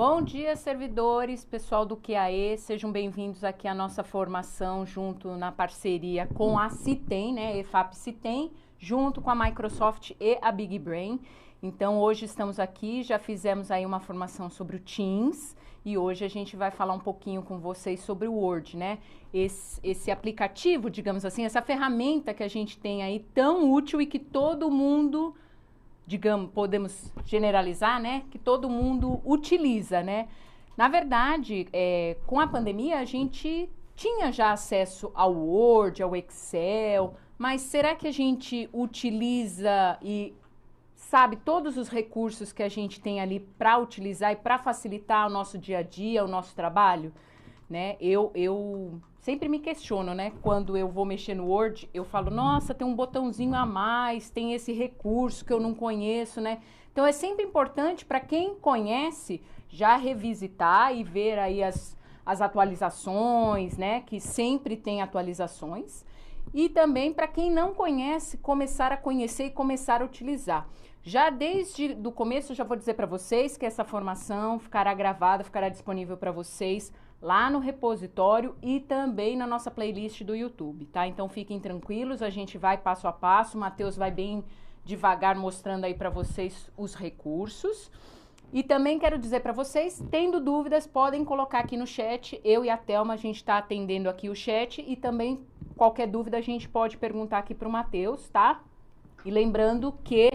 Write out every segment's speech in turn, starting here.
Bom dia, servidores, pessoal do QAE, sejam bem-vindos aqui à nossa formação junto na parceria com a Citem, né, EFAP Citem, junto com a Microsoft e a Big Brain. Então, hoje estamos aqui, já fizemos aí uma formação sobre o Teams e hoje a gente vai falar um pouquinho com vocês sobre o Word, né? Esse aplicativo, digamos assim, essa ferramenta que a gente tem aí tão útil e que todo mundo, digamos, podemos generalizar, né, que todo mundo utiliza, né? Na verdade, com a pandemia, a gente tinha já acesso ao Word, ao Excel, mas será que a gente utiliza e sabe todos os recursos que a gente tem ali para utilizar e para facilitar o nosso dia a dia, o nosso trabalho? Né? Eu sempre me questiono, né? Quando eu vou mexer no Word, eu falo, nossa, tem um botãozinho a mais, tem esse recurso que eu não conheço, né? Então é sempre importante para quem conhece já revisitar e ver aí as atualizações, né? Que sempre tem atualizações. E também para quem não conhece, começar a conhecer e começar a utilizar. Já desde o começo, eu já vou dizer para vocês que essa formação ficará gravada, ficará disponível para vocês lá no repositório e também na nossa playlist do YouTube, tá? Então fiquem tranquilos, a gente vai passo a passo, o Matheus vai bem devagar mostrando aí para vocês os recursos. E também quero dizer para vocês, tendo dúvidas, podem colocar aqui no chat, eu e a Thelma, a gente está atendendo aqui o chat e também qualquer dúvida a gente pode perguntar aqui para o Matheus, tá? E lembrando que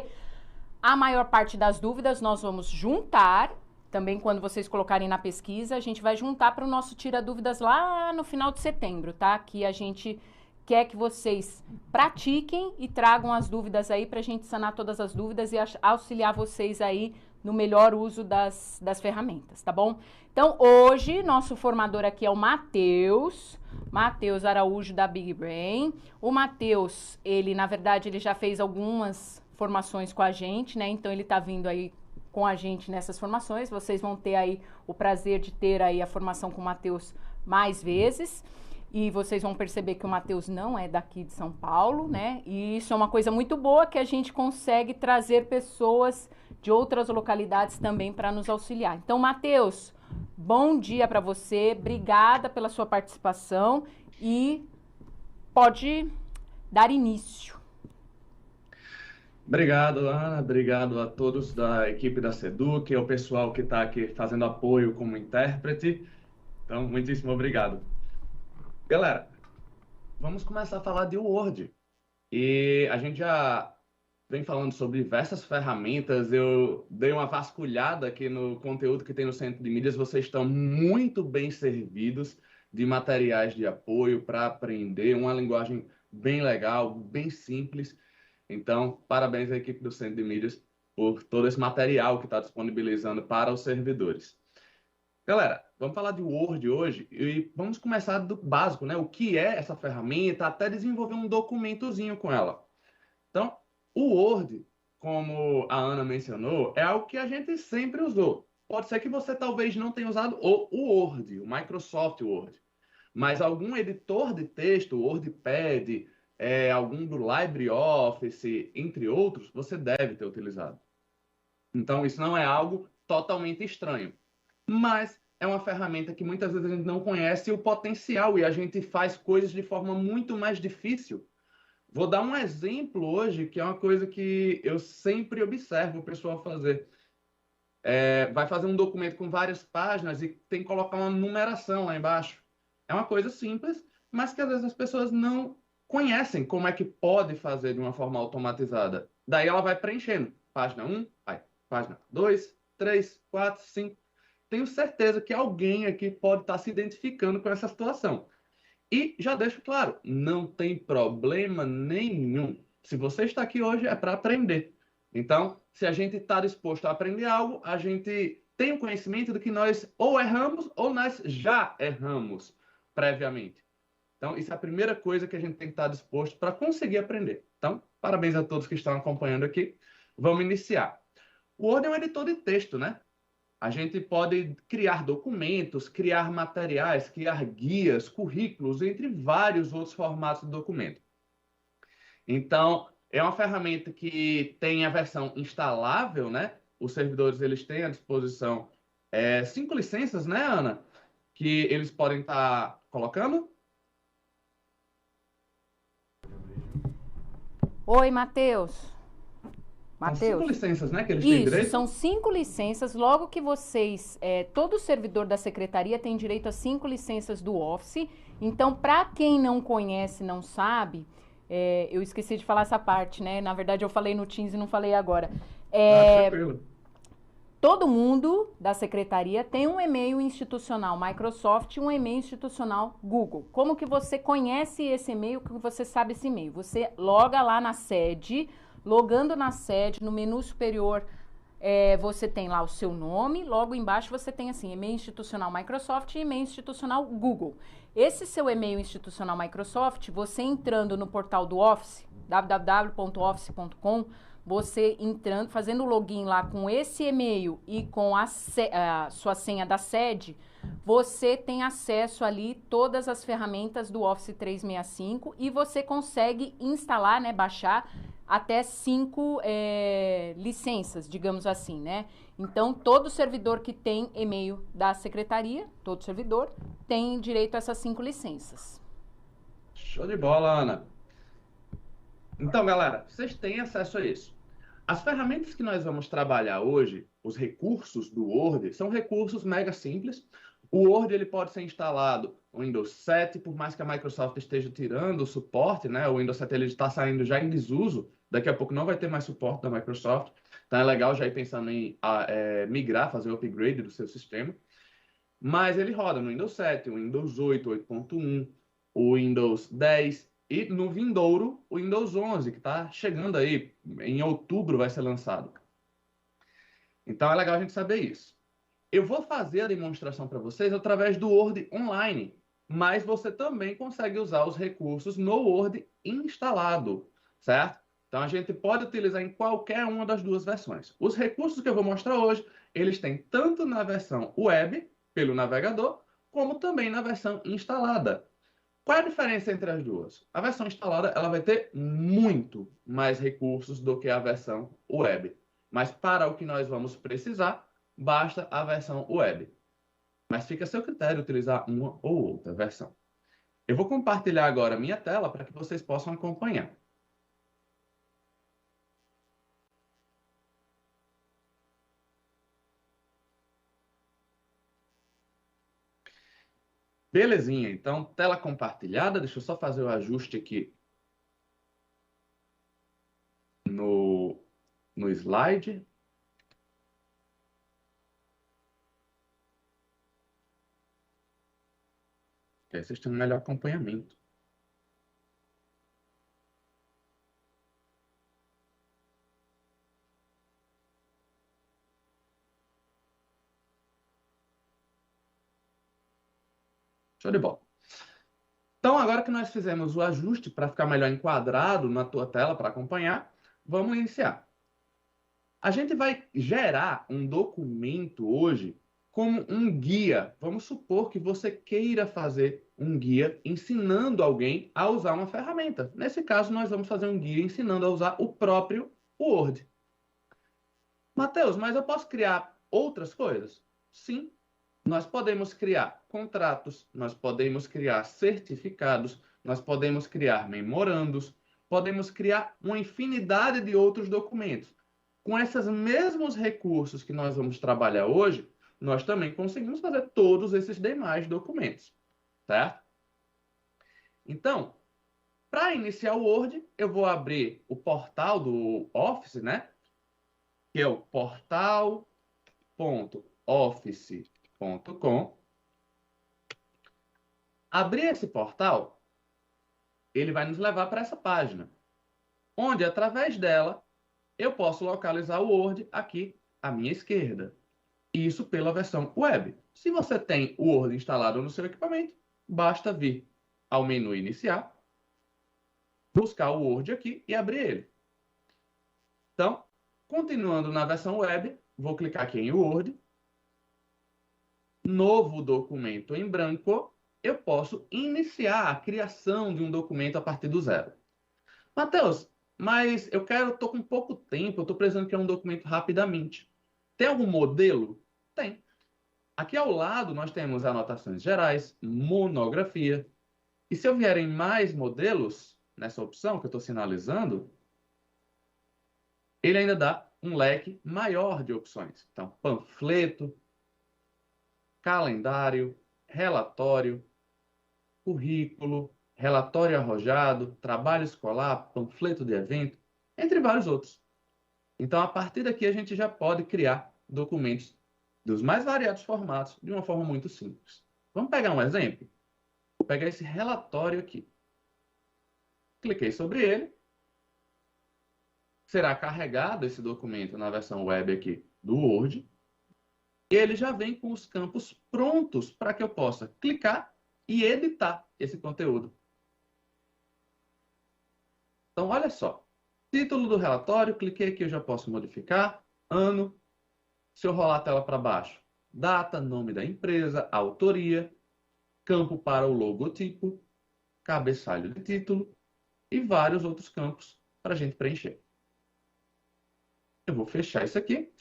a maior parte das dúvidas nós vamos juntar. Também quando vocês colocarem na pesquisa, a gente vai juntar para o nosso Tira Dúvidas lá no final de setembro, tá? Que a gente quer que vocês pratiquem e tragam as dúvidas aí para a gente sanar todas as dúvidas e auxiliar vocês aí no melhor uso das ferramentas, tá bom? Então, hoje, nosso formador aqui é o Matheus Araújo, da Big Brain. O Matheus, ele, na verdade, ele já fez algumas formações com a gente, né? Então, ele tá vindo aí com a gente nessas formações. Vocês vão ter aí o prazer de ter aí a formação com o Matheus mais vezes. E vocês vão perceber que o Matheus não é daqui de São Paulo, né? E isso é uma coisa muito boa, que a gente consegue trazer pessoas de outras localidades também para nos auxiliar. Então, Matheus, bom dia para você. Obrigada pela sua participação e pode dar início. Obrigado, Ana. Obrigado a todos da equipe da Seduc, ao pessoal que está aqui fazendo apoio como intérprete. Então, muitíssimo obrigado. Galera, vamos começar a falar de Word. E a gente já vem falando sobre diversas ferramentas. Eu dei uma vasculhada aqui no conteúdo que tem no Centro de Mídias. Vocês estão muito bem servidos de materiais de apoio para aprender, uma linguagem bem legal, bem simples. Então, parabéns à equipe do Centro de Mídias por todo esse material que está disponibilizando para os servidores. Galera, vamos falar de Word hoje e vamos começar do básico, né? O que é essa ferramenta, até desenvolver um documentozinho com ela. Então, o Word, como a Ana mencionou, é algo que a gente sempre usou. Pode ser que você talvez não tenha usado o Word, o Microsoft Word, mas algum editor de texto, o WordPad, algum do LibreOffice, entre outros, você deve ter utilizado. Então, isso não é algo totalmente estranho, mas é uma ferramenta que muitas vezes a gente não conhece o potencial e a gente faz coisas de forma muito mais difícil. Vou dar um exemplo hoje, que é uma coisa que eu sempre observo o pessoal fazer. Vai fazer um documento com várias páginas e tem que colocar uma numeração lá embaixo. É uma coisa simples, mas que às vezes as pessoas não conhecem como é que pode fazer de uma forma automatizada. Daí ela vai preenchendo. Página 1, página 2, 3, 4, 5. Tenho certeza que alguém aqui pode estar se identificando com essa situação. E já deixo claro, não tem problema nenhum. Se você está aqui hoje é para aprender. Então, se a gente está disposto a aprender algo, a gente tem o conhecimento de que nós ou erramos ou nós já erramos previamente. Então, isso é a primeira coisa que a gente tem que estar disposto para conseguir aprender. Então, parabéns a todos que estão acompanhando aqui. Vamos iniciar. O Word é um editor de texto, né? A gente pode criar documentos, criar materiais, criar guias, currículos, entre vários outros formatos de documento. Então, é uma ferramenta que tem a versão instalável, né? Os servidores eles têm à disposição 5 licenças, né, Ana? Que eles podem estar colocando. Oi, Matheus. São 5 Matheus. licenças, né, que eles têm Isso, direito? são 5 licenças. Logo que vocês, todo servidor da secretaria tem direito a 5 licenças do Office. Então, para quem não conhece, não sabe, eu esqueci de falar essa parte, né? Na verdade, eu falei no Teams e não falei agora. Ah, tranquilo. Todo mundo da secretaria tem um e-mail institucional Microsoft e um e-mail institucional Google. Como que você conhece esse e-mail, que você sabe esse e-mail? Você loga lá na sede, logando na sede, no menu superior, você tem lá o seu nome, logo embaixo você tem assim, e-mail institucional Microsoft e e-mail institucional Google. Esse seu e-mail institucional Microsoft, você entrando no portal do Office, www.office.com, você entrando, fazendo o login lá com esse e-mail e com a sua senha da sede, você tem acesso ali todas as ferramentas do Office 365 e você consegue instalar, né, baixar até 5 licenças, digamos assim, né? Então, todo servidor que tem e-mail da secretaria, todo servidor, tem direito a essas 5 licenças. Show de bola, Ana. Então, galera, vocês têm acesso a isso. As ferramentas que nós vamos trabalhar hoje, os recursos do Word, são recursos mega simples. O Word ele pode ser instalado no Windows 7, por mais que a Microsoft esteja tirando o suporte, né? O Windows 7 ele está saindo já em desuso. Daqui a pouco não vai ter mais suporte da Microsoft. Então é legal já ir pensando em migrar, fazer o upgrade do seu sistema. Mas ele roda no Windows 7, o Windows 8, 8.1, o Windows 10 e no vindouro o Windows 11, que está chegando aí, em outubro vai ser lançado. Então é legal a gente saber isso. Eu vou fazer a demonstração para vocês através do Word online, mas você também consegue usar os recursos no Word instalado, certo? Então a gente pode utilizar em qualquer uma das duas versões. Os recursos que eu vou mostrar hoje, eles têm tanto na versão web, pelo navegador, como também na versão instalada. Qual é a diferença entre as duas? A versão instalada ela vai ter muito mais recursos do que a versão web. Mas para o que nós vamos precisar, basta a versão web. Mas fica a seu critério utilizar uma ou outra versão. Eu vou compartilhar agora a minha tela para que vocês possam acompanhar. Belezinha, então tela compartilhada. Deixa eu só fazer o ajuste aqui no slide. Que aí vocês têm um melhor acompanhamento. Show de bola. Então, agora que nós fizemos o ajuste para ficar melhor enquadrado na tua tela para acompanhar, vamos iniciar. A gente vai gerar um documento hoje como um guia. Vamos supor que você queira fazer um guia ensinando alguém a usar uma ferramenta. Nesse caso, nós vamos fazer um guia ensinando a usar o próprio Word. Matheus, mas eu posso criar outras coisas? Sim. Nós podemos criar contratos, nós podemos criar certificados, nós podemos criar memorandos, podemos criar uma infinidade de outros documentos. Com esses mesmos recursos que nós vamos trabalhar hoje, nós também conseguimos fazer todos esses demais documentos, certo? Então, para iniciar o Word, eu vou abrir o portal do Office, né? Que é o portal.office.com. Abrir esse portal, ele vai nos levar para essa página, onde, através dela, eu posso localizar o Word aqui à minha esquerda. Isso pela versão web. Se você tem o Word instalado no seu equipamento, basta vir ao menu iniciar, buscar o Word aqui e abrir ele. Então, continuando na versão web, vou clicar aqui em Word, novo documento em branco, eu posso iniciar a criação de um documento a partir do zero. Matheus, mas eu estou com pouco tempo, eu estou precisando criar um documento rapidamente. Tem algum modelo? Tem. Aqui ao lado nós temos anotações gerais, monografia. E se eu vierem mais modelos nessa opção que eu estou sinalizando, ele ainda dá um leque maior de opções. Então, panfleto, calendário, relatório, currículo, relatório arrojado, trabalho escolar, panfleto de evento, entre vários outros. Então, a partir daqui, a gente já pode criar documentos dos mais variados formatos de uma forma muito simples. Vamos pegar um exemplo? Vou pegar esse relatório aqui. Cliquei sobre ele. Será carregado esse documento na versão web aqui do Word. E ele já vem com os campos prontos para que eu possa clicar e editar esse conteúdo. Então, olha só. Título do relatório, cliquei aqui, eu já posso modificar. Ano. Se eu rolar a tela para baixo, data, nome da empresa, autoria, campo para o logotipo, cabeçalho de título e vários outros campos para a gente preencher. Eu vou fechar isso aqui,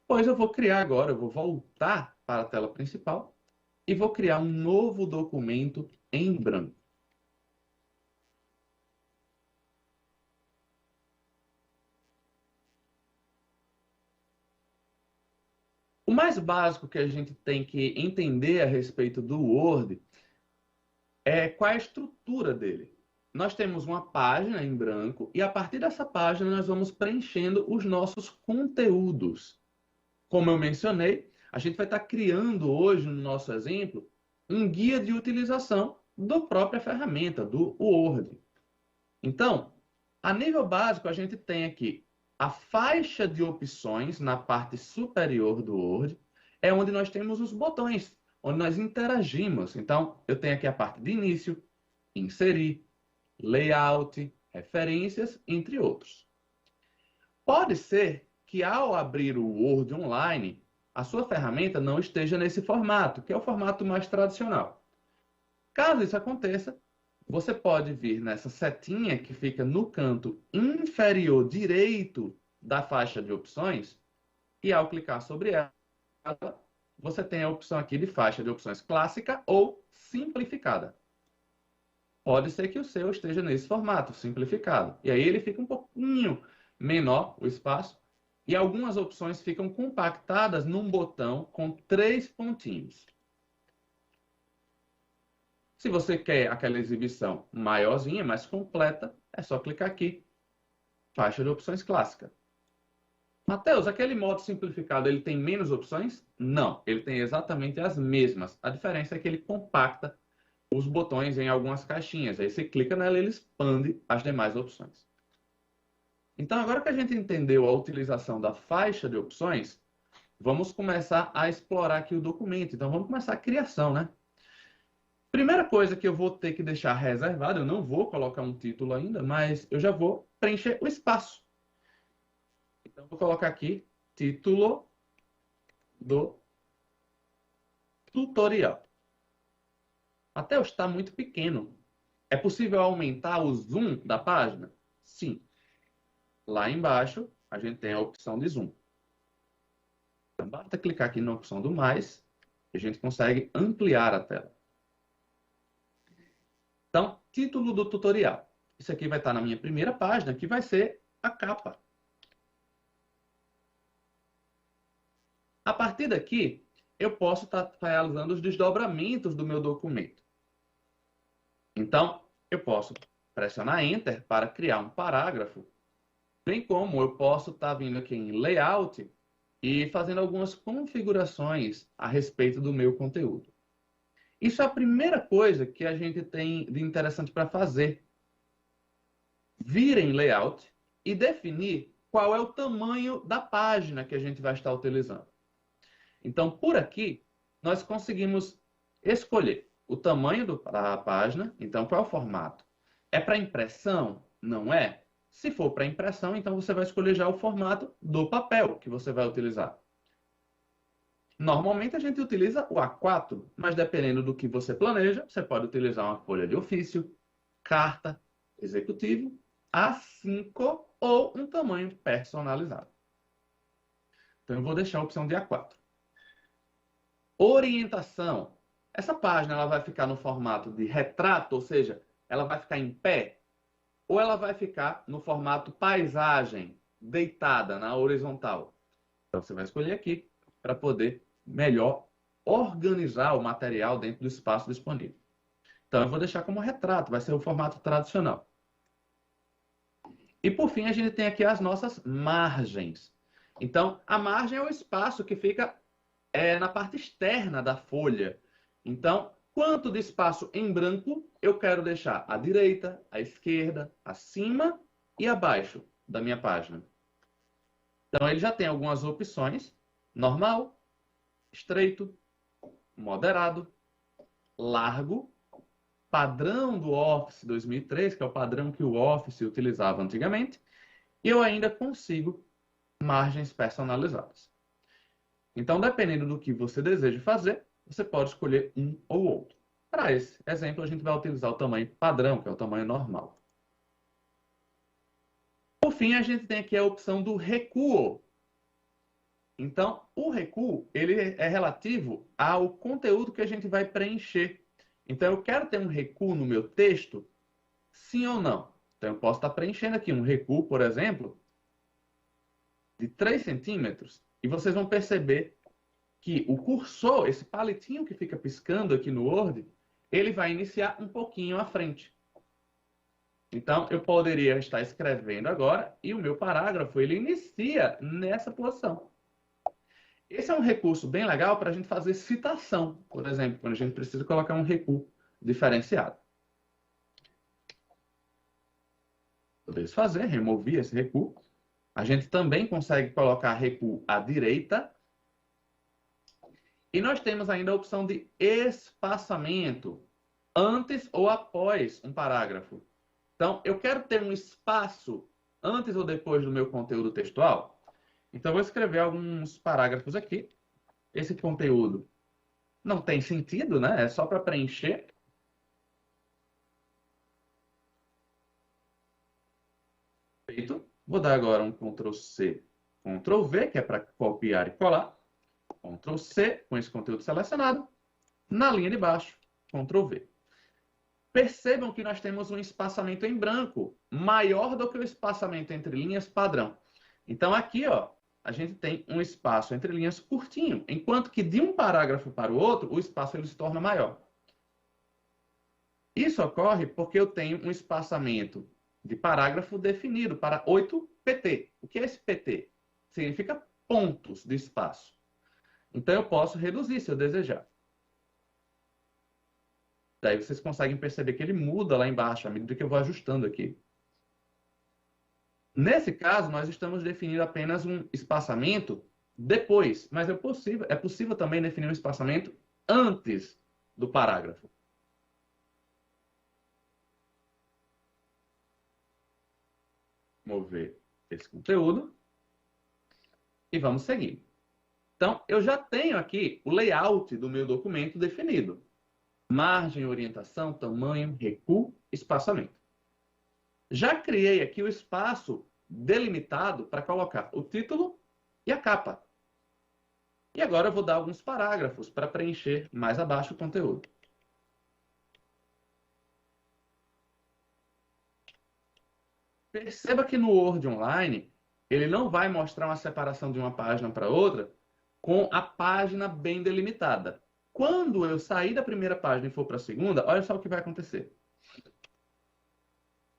pois eu vou criar agora, eu vou voltar para a tela principal e vou criar um novo documento em branco. O mais básico que a gente tem que entender a respeito do Word é qual é a estrutura dele. Nós temos uma página em branco e a partir dessa página nós vamos preenchendo os nossos conteúdos. Como eu mencionei, a gente vai estar criando hoje, no nosso exemplo, um guia de utilização da própria ferramenta, do Word. Então, a nível básico, a gente tem aqui a faixa de opções na parte superior do Word, é onde nós temos os botões, onde nós interagimos. Então, eu tenho aqui a parte de início, inserir, layout, referências, entre outros. Pode ser que ao abrir o Word online, a sua ferramenta não esteja nesse formato, que é o formato mais tradicional. Caso isso aconteça, você pode vir nessa setinha que fica no canto inferior direito da faixa de opções e ao clicar sobre ela, você tem a opção aqui de faixa de opções clássica ou simplificada. Pode ser que o seu esteja nesse formato, simplificado. E aí ele fica um pouquinho menor, o espaço, e algumas opções ficam compactadas num botão com 3 pontinhos. Se você quer aquela exibição maiorzinha, mais completa, é só clicar aqui, faixa de opções clássica. Mateus, aquele modo simplificado, ele tem menos opções? Não, ele tem exatamente as mesmas. A diferença é que ele compacta os botões em algumas caixinhas. Aí você clica nela e ele expande as demais opções. Então, agora que a gente entendeu a utilização da faixa de opções, vamos começar a explorar aqui o documento. Então, vamos começar a criação, né? Primeira coisa que eu vou ter que deixar reservado, eu não vou colocar um título ainda, mas eu já vou preencher o espaço. Então, vou colocar aqui, título do tutorial. Mateus, está muito pequeno. É possível aumentar o zoom da página? Sim. Lá embaixo, a gente tem a opção de zoom. Então, basta clicar aqui na opção do mais, e a gente consegue ampliar a tela. Então, título do tutorial. Isso aqui vai estar na minha primeira página, que vai ser a capa. A partir daqui, eu posso estar realizando os desdobramentos do meu documento. Então, eu posso pressionar Enter para criar um parágrafo, bem como eu posso estar vindo aqui em Layout e fazendo algumas configurações a respeito do meu conteúdo. Isso é a primeira coisa que a gente tem de interessante para fazer. Vir em Layout e definir qual é o tamanho da página que a gente vai estar utilizando. Então, por aqui, nós conseguimos escolher o tamanho da página. Então, qual é o formato? É para impressão? Não é? Se for para impressão, então você vai escolher já o formato do papel que você vai utilizar. Normalmente a gente utiliza o A4, mas dependendo do que você planeja, você pode utilizar uma folha de ofício, carta, executivo, A5 ou um tamanho personalizado. Então eu vou deixar a opção de A4. Orientação. Essa página ela vai ficar no formato de retrato, ou seja, ela vai ficar em pé, ou ela vai ficar no formato paisagem, deitada na horizontal. Então você vai escolher aqui para poder melhor organizar o material dentro do espaço disponível. Então eu vou deixar como retrato, vai ser o formato tradicional. E por fim a gente tem aqui as nossas margens. Então a margem é o espaço que fica na parte externa da folha. Então, quanto de espaço em branco eu quero deixar à direita, à esquerda, acima e abaixo da minha página. Então, ele já tem algumas opções: normal, estreito, moderado, largo, padrão do Office 2003, que é o padrão que o Office utilizava antigamente, e eu ainda consigo margens personalizadas. Então, dependendo do que você deseja fazer, você pode escolher um ou outro. Para esse exemplo, a gente vai utilizar o tamanho padrão, que é o tamanho normal. Por fim, a gente tem aqui a opção do recuo. Então, o recuo ele é relativo ao conteúdo que a gente vai preencher. Então, eu quero ter um recuo no meu texto? Sim ou não? Então, eu posso estar preenchendo aqui um recuo, por exemplo, de 3 centímetros. E vocês vão perceber que o cursor, esse palitinho que fica piscando aqui no Word, ele vai iniciar um pouquinho à frente. Então, eu poderia estar escrevendo agora e o meu parágrafo, ele inicia nessa posição. Esse é um recurso bem legal para a gente fazer citação, por exemplo, quando a gente precisa colocar um recuo diferenciado. Vou desfazer, remover esse recuo. A gente também consegue colocar recuo à direita. E nós temos ainda a opção de espaçamento, antes ou após um parágrafo. Então, eu quero ter um espaço antes ou depois do meu conteúdo textual. Então, eu vou escrever alguns parágrafos aqui. Esse conteúdo não tem sentido, né? É só para preencher. Feito. Vou dar agora um Ctrl+C, Ctrl+V, que é para copiar e colar. Ctrl+C, com esse conteúdo selecionado. Na linha de baixo, Ctrl+V. Percebam que nós temos um espaçamento em branco maior do que o espaçamento entre linhas padrão. Então, aqui, ó, a gente tem um espaço entre linhas curtinho, enquanto que de um parágrafo para o outro, o espaço ele se torna maior. Isso ocorre porque eu tenho um espaçamento de parágrafo definido para 8 pt. O que é esse pt? Significa pontos de espaço. Então, eu posso reduzir se eu desejar. Daí vocês conseguem perceber que ele muda lá embaixo, à medida que eu vou ajustando aqui. Nesse caso, nós estamos definindo apenas um espaçamento depois, mas é possível também definir um espaçamento antes do parágrafo. Mover esse conteúdo e vamos seguir. Então, eu já tenho aqui o layout do meu documento definido. Margem, orientação, tamanho, recuo, espaçamento. Já criei aqui o espaço delimitado para colocar o título e a capa. E agora eu vou dar alguns parágrafos para preencher mais abaixo o conteúdo. Perceba que no Word Online, ele não vai mostrar uma separação de uma página para outra com a página bem delimitada. Quando eu sair da primeira página e for para a segunda, olha só o que vai acontecer.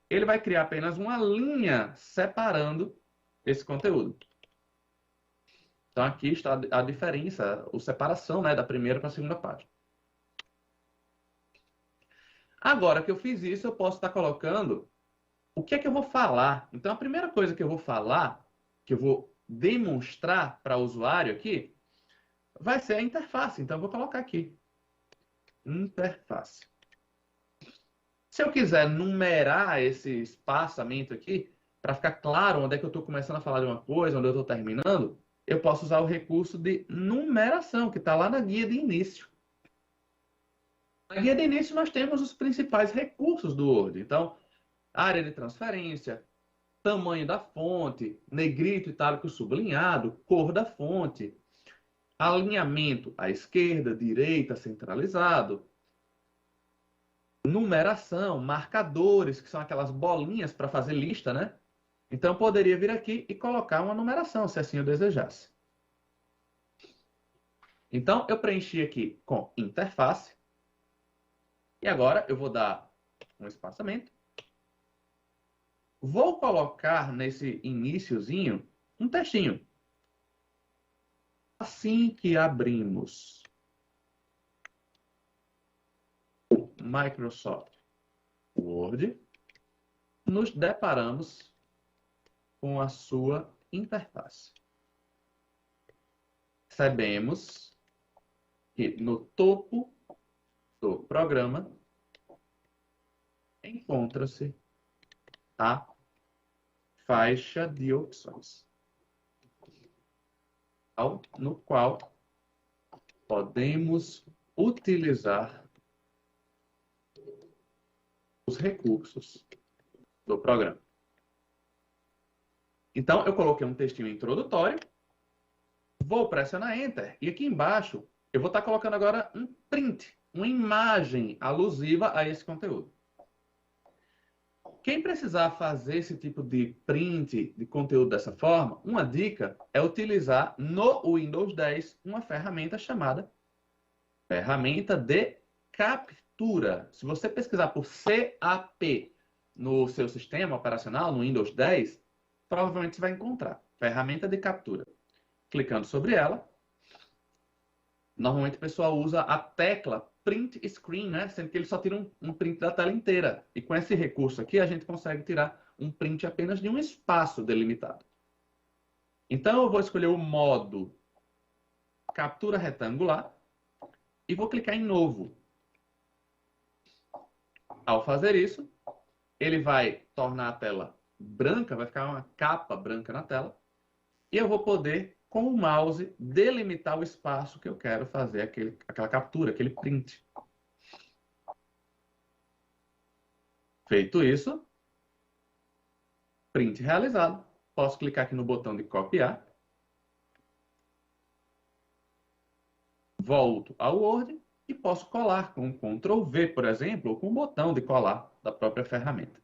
Ele vai criar apenas uma linha separando esse conteúdo. Então, aqui está a diferença, a separação, né, da primeira para a segunda página. Agora que eu fiz isso, eu posso estar colocando o que é que eu vou falar. Então, a primeira coisa que eu vou falar, que eu vou demonstrar para o usuário aqui, vai ser a interface. Então, eu vou colocar aqui. Interface. Se eu quiser numerar esse espaçamento aqui, para ficar claro onde é que eu estou começando a falar de uma coisa, onde eu estou terminando, eu posso usar o recurso de numeração, que está lá na guia de início. Na guia de início, nós temos os principais recursos do Word. Então, área de transferência, tamanho da fonte, negrito, itálico, sublinhado, cor da fonte, alinhamento à esquerda, direita, centralizado, numeração, marcadores, que são aquelas bolinhas para fazer lista, né? Então, eu poderia vir aqui e colocar uma numeração, se assim eu desejasse. Então, eu preenchi aqui com interface. E agora, eu vou dar um espaçamento. Vou colocar nesse iniciozinho um textinho. Assim que abrimos o Microsoft Word, nos deparamos com a sua interface. Percebemos que no topo do programa encontra-se a faixa de opções, no qual podemos utilizar os recursos do programa. Então, eu coloquei um textinho introdutório, vou pressionar Enter, e aqui embaixo eu vou estar colocando agora um print, uma imagem alusiva a esse conteúdo. Quem precisar fazer esse tipo de print de conteúdo dessa forma, uma dica é utilizar no Windows 10 uma ferramenta chamada ferramenta de captura. Se você pesquisar por CAP no seu sistema operacional, no Windows 10, provavelmente você vai encontrar ferramenta de captura. Clicando sobre ela, normalmente o pessoal usa a tecla print screen, né? Sendo que ele só tira um print da tela inteira. E com esse recurso aqui, a gente consegue tirar um print apenas de um espaço delimitado. Então, eu vou escolher o modo captura retangular e vou clicar em novo. Ao fazer isso, ele vai tornar a tela branca, vai ficar uma capa branca na tela. E eu vou poder, com o mouse, delimitar o espaço que eu quero fazer aquela captura, aquele print. Feito isso, print realizado. Posso clicar aqui no botão de copiar. Volto ao Word e posso colar com um Ctrl V, por exemplo, ou com o botão de colar da própria ferramenta.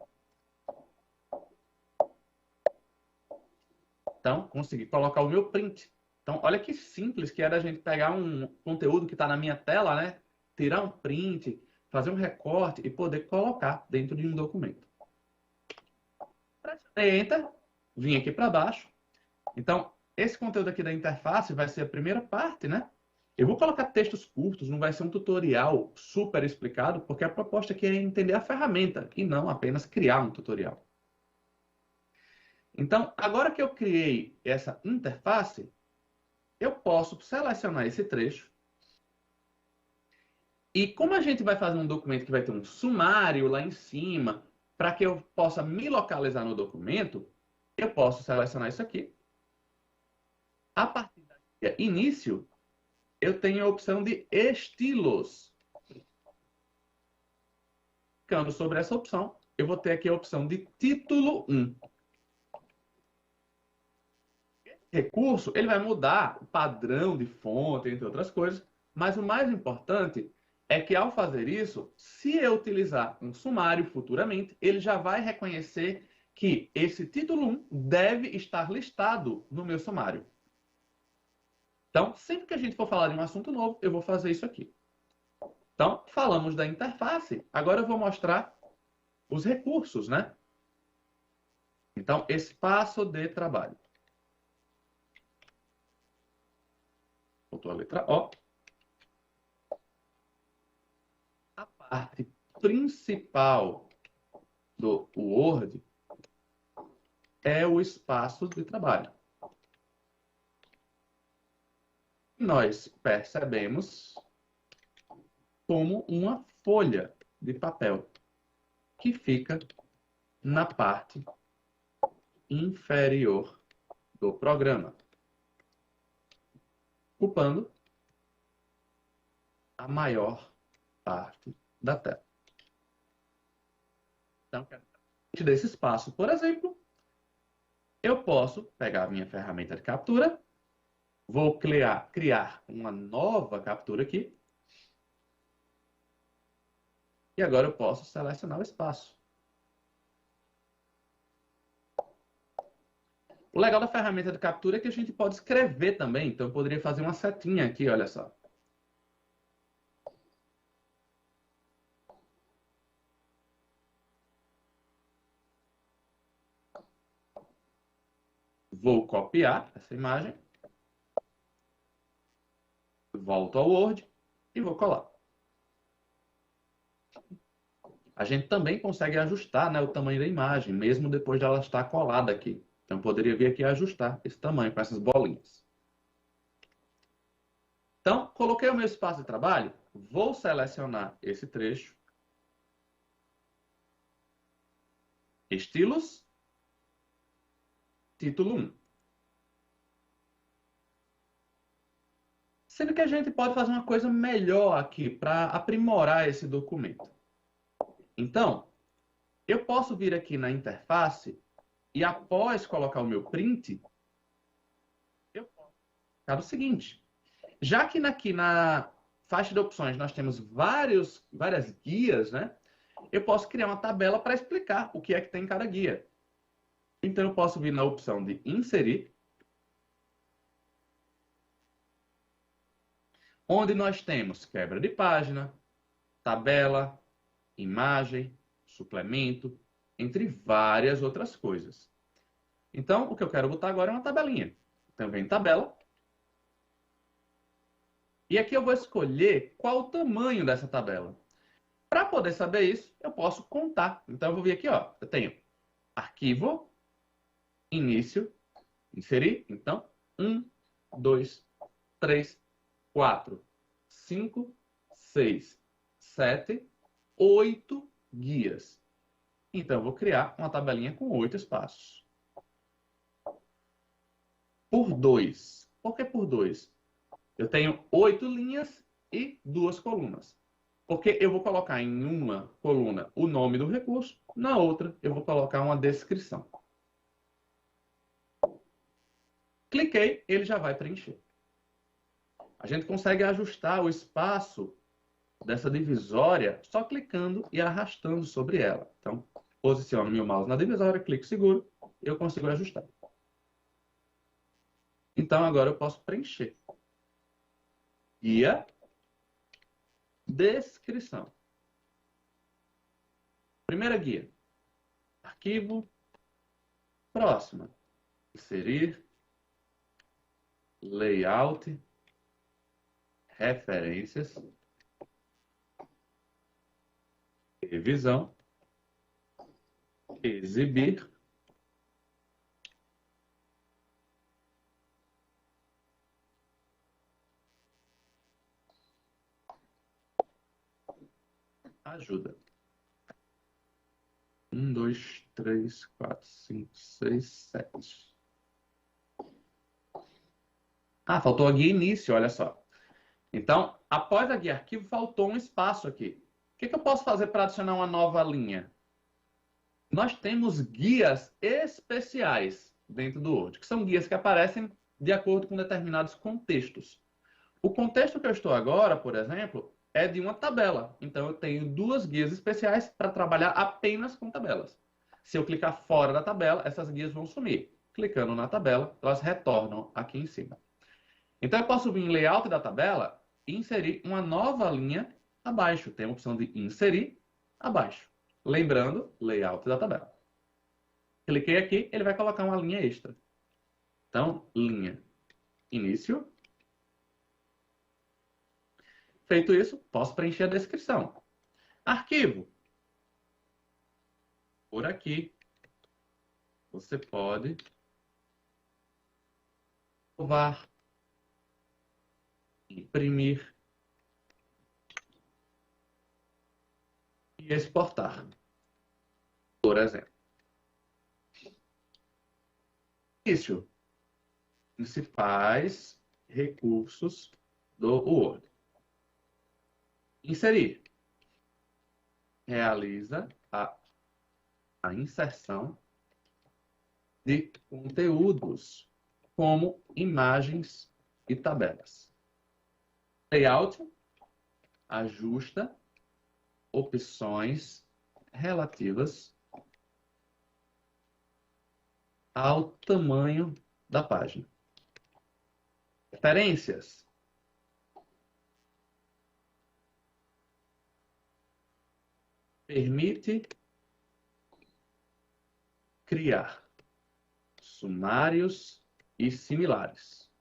Então, consegui colocar o meu print. Então, olha que simples que era a gente pegar um conteúdo que está na minha tela, né? Tirar um print, fazer um recorte e poder colocar dentro de um documento. Pressionei Enter, vim aqui para baixo. Então, esse conteúdo aqui da interface vai ser a primeira parte, né? Eu vou colocar textos curtos, não vai ser um tutorial super explicado, porque a proposta aqui é entender a ferramenta e não apenas criar um tutorial. Então, agora que eu criei essa interface, eu posso selecionar esse trecho. E como a gente vai fazer um documento que vai ter um sumário lá em cima, para que eu possa me localizar no documento, eu posso selecionar isso aqui. A partir da início, eu tenho a opção de estilos. Clicando sobre essa opção, eu vou ter aqui a opção de título 1. Recurso, ele vai mudar o padrão de fonte, entre outras coisas, mas o mais importante é que ao fazer isso, se eu utilizar um sumário futuramente, ele já vai reconhecer que esse título 1 deve estar listado no meu sumário. Então, sempre que a gente for falar de um assunto novo, eu vou fazer isso aqui. Então, falamos da interface, agora eu vou mostrar os recursos, né? Então, espaço de trabalho. Botou a letra O. A parte principal do Word é o espaço de trabalho. Nós percebemos como uma folha de papel que fica na parte inferior do programa, ocupando a maior parte da tela. Então, desse espaço, por exemplo, eu posso pegar a minha ferramenta de captura Vou criar uma nova captura aqui. E agora eu posso selecionar o espaço. O legal da ferramenta de captura é que a gente pode escrever também. Então, eu poderia fazer uma setinha aqui, olha só. Vou copiar essa imagem. Volto ao Word e vou colar. A gente também consegue ajustar, né, o tamanho da imagem, mesmo depois dela estar colada aqui. Então, eu poderia vir aqui e ajustar esse tamanho com essas bolinhas. Então, coloquei o meu espaço de trabalho, vou selecionar esse trecho. Estilos. Título 1. Sendo que a gente pode fazer uma coisa melhor aqui para aprimorar esse documento. Então, eu posso vir aqui na interface e após colocar o meu print, eu posso ficar o seguinte. Já que aqui na faixa de opções nós temos várias guias, né? Eu posso criar uma tabela para explicar o que é que tem em cada guia. Então, eu posso vir na opção de inserir, onde nós temos quebra de página, tabela, imagem, suplemento, entre várias outras coisas. Então, o que eu quero botar agora é uma tabelinha. Então, vem tabela. E aqui eu vou escolher qual o tamanho dessa tabela. Para poder saber isso, eu posso contar. Então, eu vou vir aqui, ó. Eu tenho arquivo, início, inserir. Então, 1, 2, 3, 4, 5, 6, 7, 8 guias. Então, eu vou criar uma tabelinha com 8 espaços. Por 2. Por que por 2? Eu tenho 8 linhas e 2 colunas. Porque eu vou colocar em uma coluna o nome do recurso, na outra eu vou colocar uma descrição. Cliquei, ele já vai preencher. A gente consegue ajustar o espaço dessa divisória só clicando e arrastando sobre ela. Então, posiciono meu mouse na divisória, clico seguro, e eu consigo ajustar. Então, agora eu posso preencher. Guia, descrição. Primeira guia. Arquivo. Próxima. Inserir. Layout. Referências. Revisão. Exibir. Ajuda. 1, 2, 3, 4, 5, 6, 7. Ah, faltou a guia início, olha só. Então, após a guia arquivo, faltou um espaço aqui. O que eu posso fazer para adicionar uma nova linha? Nós temos guias especiais dentro do Word, que são guias que aparecem de acordo com determinados contextos. O contexto que eu estou agora, por exemplo, é de uma tabela. Então, eu tenho 2 guias especiais para trabalhar apenas com tabelas. Se eu clicar fora da tabela, essas guias vão sumir. Clicando na tabela, elas retornam aqui em cima. Então, eu posso vir em layout da tabela e inserir uma nova linha abaixo. Tem a opção de inserir abaixo. Lembrando, layout da tabela. Cliquei aqui, ele vai colocar uma linha extra. Então, linha início. Feito isso, posso preencher a descrição. Arquivo. Por aqui, você pode salvar, imprimir e exportar, por exemplo. Início. Principais recursos do Word. Inserir. Realiza a inserção de conteúdos, como imagens e tabelas. Layout, ajusta opções relativas ao tamanho da página. Referências. Permite criar sumários e similares.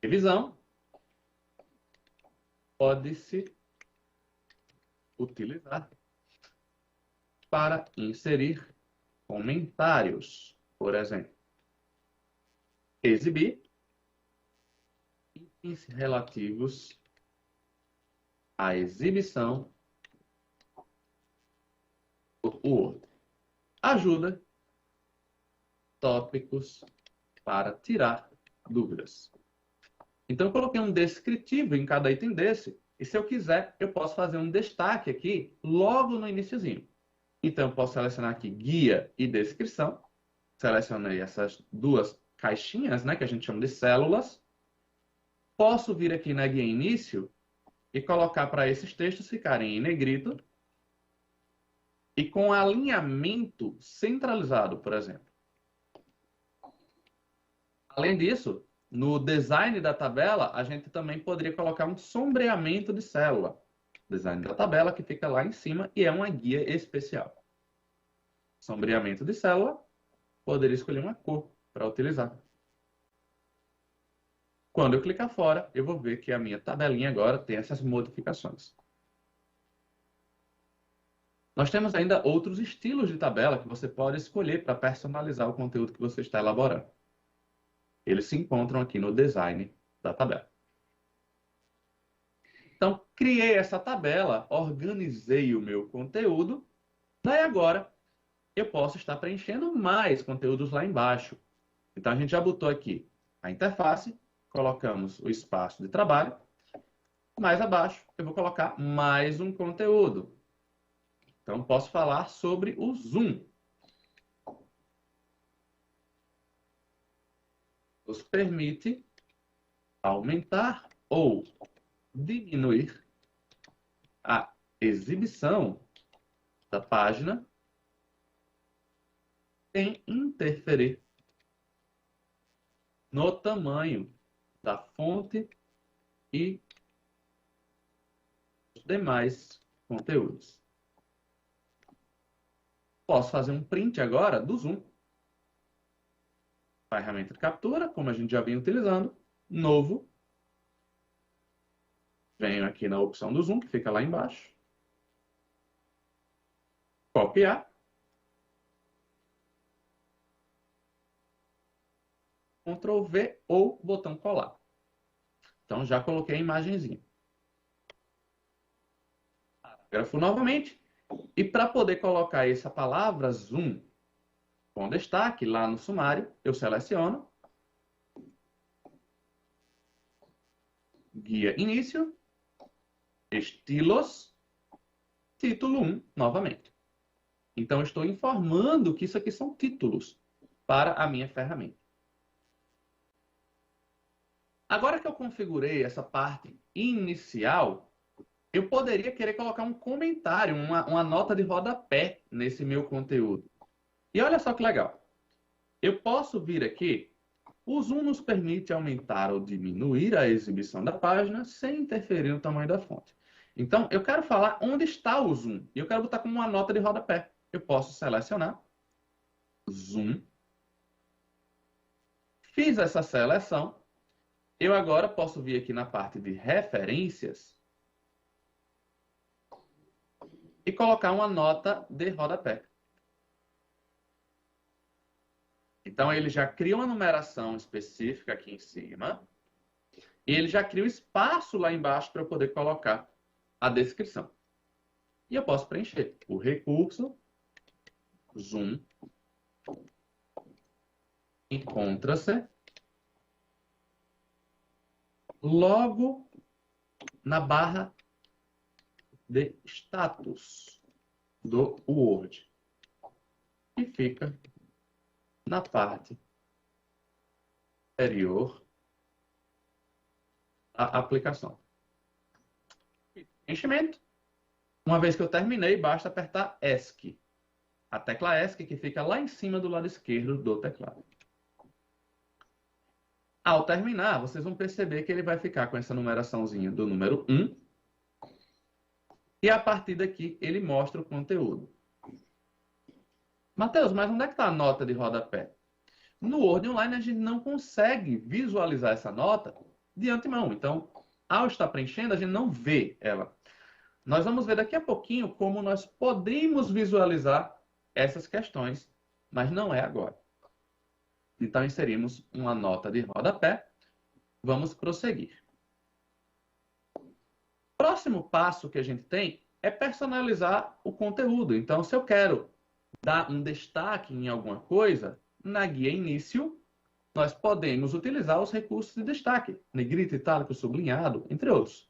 Revisão. Pode-se utilizar para inserir comentários, por exemplo. Exibir itens relativos à exibição do Word. Ajuda tópicos para tirar dúvidas. Então, eu coloquei um descritivo em cada item desse, e se eu quiser, eu posso fazer um destaque aqui logo no iniciozinho. Então, eu posso selecionar aqui guia e descrição. Selecionei essas duas caixinhas, né, que a gente chama de células. Posso vir aqui na guia início e colocar para esses textos ficarem em negrito e com alinhamento centralizado, por exemplo. Além disso, no design da tabela, a gente também poderia colocar um sombreamento de célula. Design da tabela que fica lá em cima e é uma guia especial. Sombreamento de célula, poderia escolher uma cor para utilizar. Quando eu clicar fora, eu vou ver que a minha tabelinha agora tem essas modificações. Nós temos ainda outros estilos de tabela que você pode escolher para personalizar o conteúdo que você está elaborando. Eles se encontram aqui no design da tabela. Então, criei essa tabela, organizei o meu conteúdo, daí agora eu posso estar preenchendo mais conteúdos lá embaixo. Então, a gente já botou aqui a interface, colocamos o espaço de trabalho, mais abaixo eu vou colocar mais um conteúdo. Então, posso falar sobre o Zoom. Nos permite aumentar ou diminuir a exibição da página sem interferir no tamanho da fonte e os demais conteúdos. Posso fazer um print agora do Zoom. Ferramenta de captura, como a gente já vinha utilizando. Novo. Venho aqui na opção do Zoom, que fica lá embaixo. Copiar. Ctrl V ou botão colar. Então, já coloquei a imagenzinha. Parágrafo novamente. E para poder colocar essa palavra Zoom com destaque lá no sumário, eu seleciono. Guia início. Estilos. Título 1 novamente. Então, eu estou informando que isso aqui são títulos para a minha ferramenta. Agora que eu configurei essa parte inicial, eu poderia querer colocar um comentário, uma nota de rodapé nesse meu conteúdo. E olha só que legal. Eu posso vir aqui, o Zoom nos permite aumentar ou diminuir a exibição da página sem interferir no tamanho da fonte. Então, eu quero falar onde está o Zoom. E eu quero botar como uma nota de rodapé. Eu posso selecionar Zoom. Fiz essa seleção. Eu agora posso vir aqui na parte de referências e colocar uma nota de rodapé. Então, ele já cria uma numeração específica aqui em cima e ele já cria o espaço lá embaixo para eu poder colocar a descrição. E eu posso preencher o recurso Zoom encontra-se logo na barra de status do Word. E fica na parte inferior a aplicação. Enchimento. Uma vez que eu terminei, basta apertar ESC. A tecla ESC que fica lá em cima do lado esquerdo do teclado. Ao terminar, vocês vão perceber que ele vai ficar com essa numeraçãozinha do número 1. E a partir daqui, ele mostra o conteúdo. Mateus, mas onde é que está a nota de rodapé? No Word Online, a gente não consegue visualizar essa nota de antemão. Então, ao estar preenchendo, a gente não vê ela. Nós vamos ver daqui a pouquinho como nós podemos visualizar essas questões, mas não é agora. Então, inserimos uma nota de rodapé. Vamos prosseguir. Próximo passo que a gente tem é personalizar o conteúdo. Então, se eu quero dar um destaque em alguma coisa, na guia início, nós podemos utilizar os recursos de destaque, negrito, itálico, sublinhado, entre outros.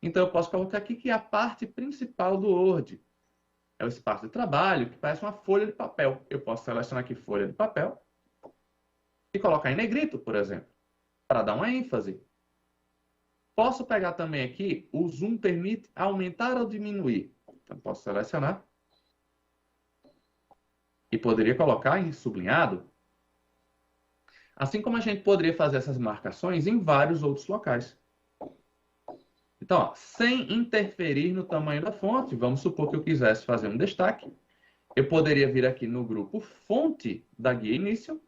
Então, eu posso colocar aqui que a parte principal do Word é o espaço de trabalho, que parece uma folha de papel. Eu posso selecionar aqui folha de papel e colocar em negrito, por exemplo, para dar uma ênfase. Posso pegar também aqui, o zoom permite aumentar ou diminuir. Então, posso selecionar. E poderia colocar em sublinhado. Assim como a gente poderia fazer essas marcações em vários outros locais. Então, ó, sem interferir no tamanho da fonte, vamos supor que eu quisesse fazer um destaque. Eu poderia vir aqui no grupo fonte da guia início.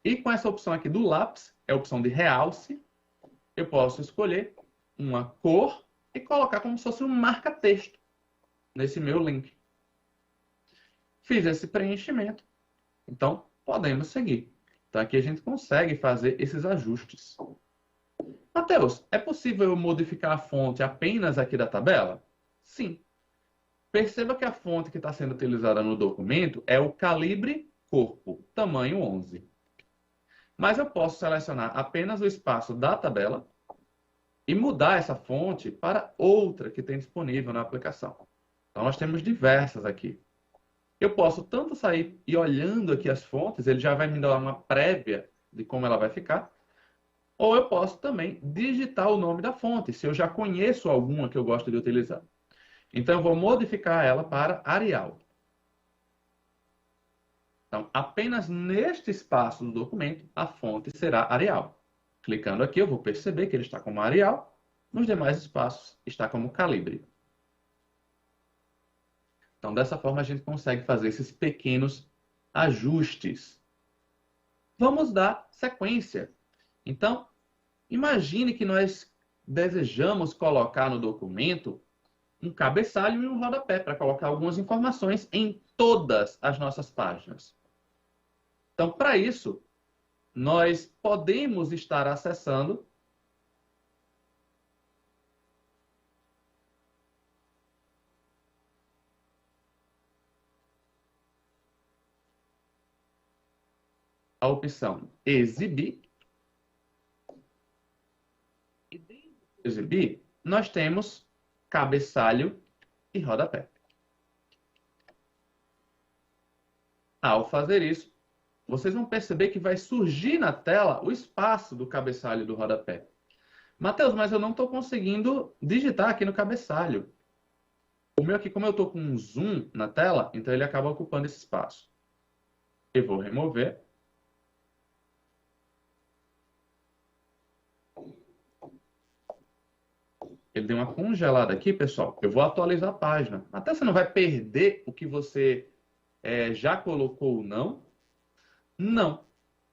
E com essa opção aqui do lápis, é a opção de realce, eu posso escolher uma cor e colocar como se fosse um marca-texto nesse meu link. Fiz esse preenchimento. Então, podemos seguir. Então, aqui a gente consegue fazer esses ajustes. Mateus, é possível eu modificar a fonte apenas aqui da tabela? Sim. Perceba que a fonte que está sendo utilizada no documento é o calibre corpo, tamanho 11. Mas eu posso selecionar apenas o espaço da tabela e mudar essa fonte para outra que tem disponível na aplicação. Então, nós temos diversas aqui. Eu posso tanto sair e olhando aqui as fontes, ele já vai me dar uma prévia de como ela vai ficar, ou eu posso também digitar o nome da fonte, se eu já conheço alguma que eu gosto de utilizar. Então, eu vou modificar ela para Arial. Então, apenas neste espaço do documento, a fonte será Arial. Clicando aqui, eu vou perceber que ele está como Arial. Nos demais espaços, está como Calibre. Então, dessa forma, a gente consegue fazer esses pequenos ajustes. Vamos dar sequência. Então, imagine que nós desejamos colocar no documento um cabeçalho e um rodapé para colocar algumas informações em todas as nossas páginas. Então, para isso, nós podemos estar acessando a opção Exibir. E dentro do Exibir, nós temos cabeçalho e rodapé. Ao fazer isso, vocês vão perceber que vai surgir na tela o espaço do cabeçalho e do rodapé. Mateus, mas eu não estou conseguindo digitar aqui no cabeçalho. O meu aqui, como eu estou com um zoom na tela, então ele acaba ocupando esse espaço. Eu vou remover. Ele deu uma congelada aqui, pessoal. Eu vou atualizar a página. Até você não vai perder o que você já colocou ou não. Não.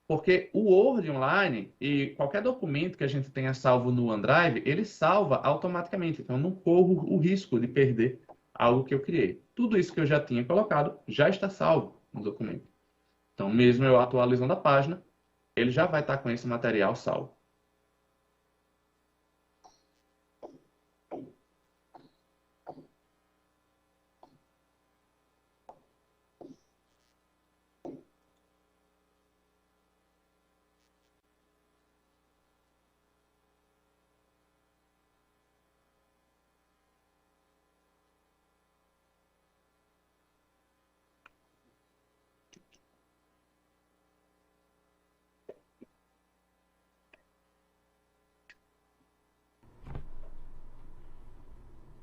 Porque o Word Online e qualquer documento que a gente tenha salvo no OneDrive, ele salva automaticamente. Então, eu não corro o risco de perder algo que eu criei. Tudo isso que eu já tinha colocado já está salvo no documento. Então, mesmo eu atualizando a página, ele já vai estar com esse material salvo.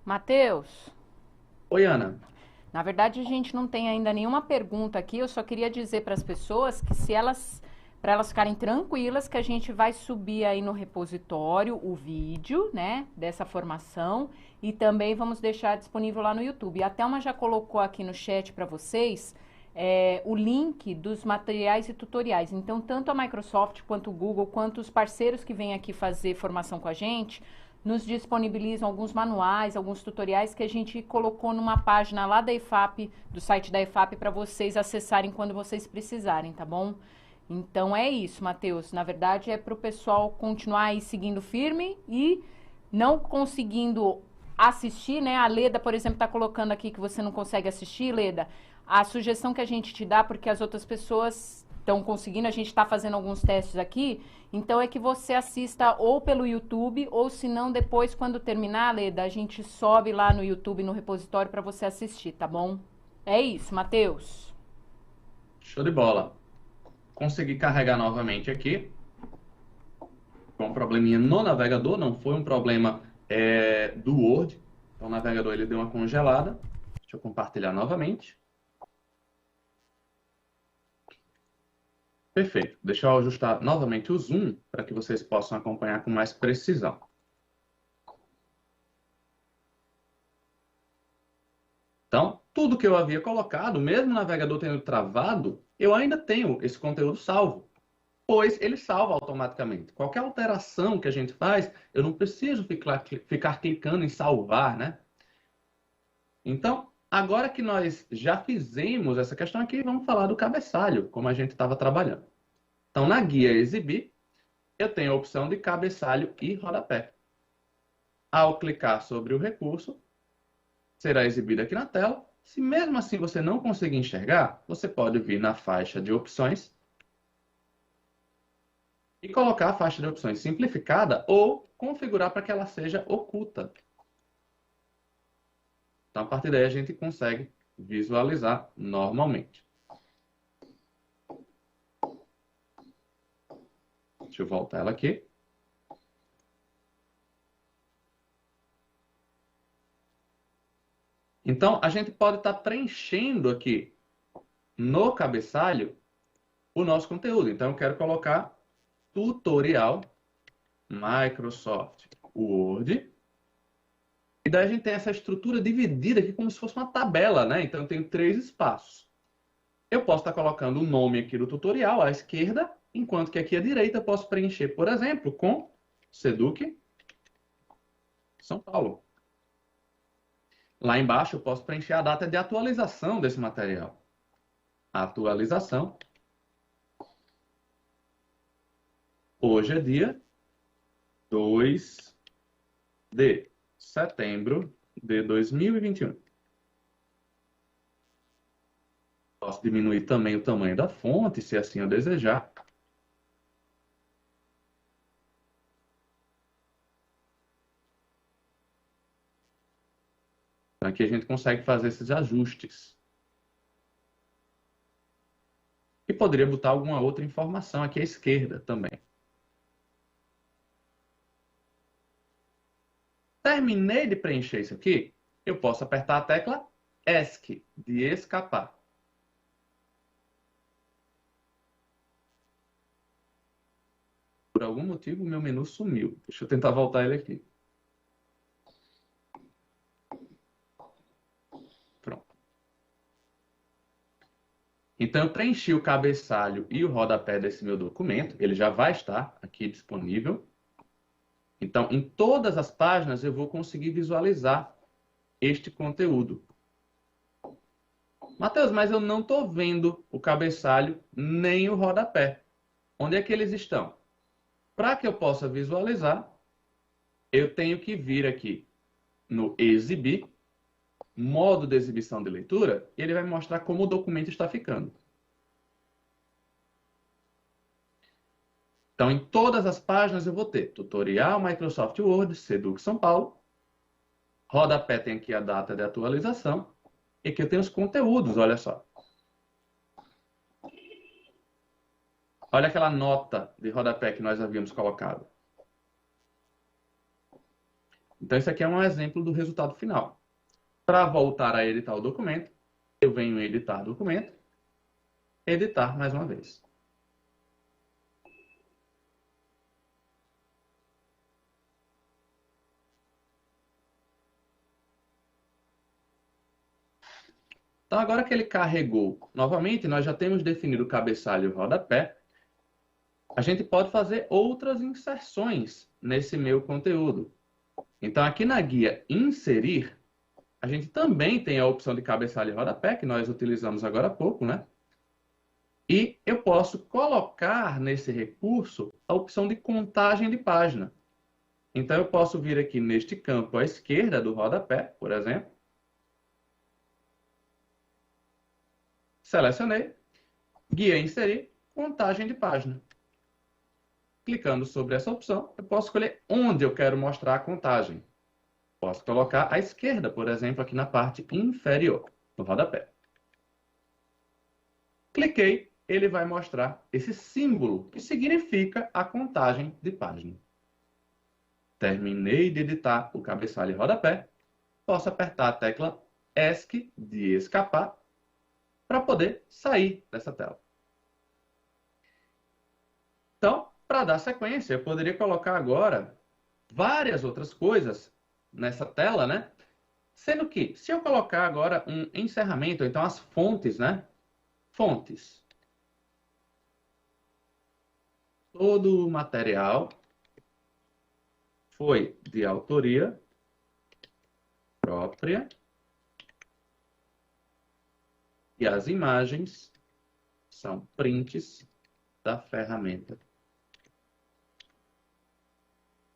Matheus, Oi, Ana. na verdade a gente não tem ainda nenhuma pergunta aqui, eu só queria dizer para as pessoas que se elas, para elas ficarem tranquilas, que a gente vai subir aí no repositório o vídeo, né, dessa formação e também vamos deixar disponível lá no YouTube. A Thelma já colocou aqui no chat para vocês o link dos materiais e tutoriais. Então, tanto a Microsoft quanto o Google, quanto os parceiros que vêm aqui fazer formação com a gente, nos disponibilizam alguns manuais, alguns tutoriais que a gente colocou numa página lá da EFAP, do site da EFAP, para vocês acessarem quando vocês precisarem, tá bom? Então é isso, Matheus. Na verdade, é para o pessoal continuar aí seguindo firme e não conseguindo assistir, né? A Leda, por exemplo, está colocando aqui que você não consegue assistir, Leda. A sugestão que a gente te dá, porque as outras pessoas estão conseguindo, a gente está fazendo alguns testes aqui, então é que você assista ou pelo YouTube, ou se não, depois, quando terminar, Leda, a gente sobe lá no YouTube, no repositório, para você assistir, tá bom? É isso, Matheus. Show de bola. Consegui carregar novamente aqui. Foi um probleminha no navegador, não foi um problema do Word. Então, o navegador ele deu uma congelada. Deixa eu compartilhar novamente. Perfeito. Deixa eu ajustar novamente o zoom para que vocês possam acompanhar com mais precisão. Então, tudo que eu havia colocado, mesmo o navegador tendo travado, eu ainda tenho esse conteúdo salvo, pois ele salva automaticamente. Qualquer alteração que a gente faz, eu não preciso ficar clicando em salvar, né? Então, agora que nós já fizemos essa questão aqui, vamos falar do cabeçalho, como a gente estava trabalhando. Então, na guia exibir, eu tenho a opção de cabeçalho e rodapé. Ao clicar sobre o recurso, será exibido aqui na tela. Se mesmo assim você não conseguir enxergar, você pode vir na faixa de opções e colocar a faixa de opções simplificada ou configurar para que ela seja oculta. Então, a partir daí, a gente consegue visualizar normalmente. Deixa eu voltar ela aqui. Então, a gente pode estar preenchendo aqui no cabeçalho o nosso conteúdo. Então, eu quero colocar tutorial Microsoft Word. E daí a gente tem essa estrutura dividida aqui como se fosse uma tabela, né? Então, eu tenho 3 espaços. Eu posso estar colocando o nome aqui do tutorial à esquerda, enquanto que aqui à direita eu posso preencher, por exemplo, com Seduc São Paulo. Lá embaixo eu posso preencher a data de atualização desse material. Atualização. Hoje é dia 2 de setembro de 2021. Posso diminuir também o tamanho da fonte, se assim eu desejar. Então, aqui a gente consegue fazer esses ajustes. E poderia botar alguma outra informação aqui à esquerda também. Terminei de preencher isso aqui, eu posso apertar a tecla ESC, de escapar. Por algum motivo, o meu menu sumiu. Deixa eu tentar voltar ele aqui. Pronto. Então, eu preenchi o cabeçalho e o rodapé desse meu documento. Ele já vai estar aqui disponível. Então, em todas as páginas, eu vou conseguir visualizar este conteúdo. Matheus, mas eu não estou vendo o cabeçalho nem o rodapé. Onde é que eles estão? Para que eu possa visualizar, eu tenho que vir aqui no Exibir, modo de exibição de leitura, e ele vai mostrar como o documento está ficando. Então, em todas as páginas eu vou ter tutorial Microsoft Word, Seduc São Paulo, rodapé tem aqui a data de atualização, e aqui eu tenho os conteúdos, olha só. Olha aquela nota de rodapé que nós havíamos colocado. Então, esse aqui é um exemplo do resultado final. Para voltar a editar o documento, eu venho em editar documento, editar mais uma vez. Então, agora que ele carregou novamente, nós já temos definido o cabeçalho e o rodapé. A gente pode fazer outras inserções nesse meu conteúdo. Então, aqui na guia Inserir, a gente também tem a opção de cabeçalho e rodapé, que nós utilizamos agora há pouco, né? E eu posso colocar nesse recurso a opção de contagem de página. Então, eu posso vir aqui neste campo à esquerda do rodapé, por exemplo. Selecionei, guia Inserir, contagem de página. Clicando sobre essa opção, eu posso escolher onde eu quero mostrar a contagem. Posso colocar à esquerda, por exemplo, aqui na parte inferior, no rodapé. Cliquei, ele vai mostrar esse símbolo, que significa a contagem de página. Terminei de editar o cabeçalho e rodapé, posso apertar a tecla ESC de escapar para poder sair dessa tela. Então, para dar sequência, eu poderia colocar agora várias outras coisas nessa tela, né? Sendo que, se eu colocar agora um encerramento, então as fontes, né? Fontes. Todo o material foi de autoria própria e as imagens são prints da ferramenta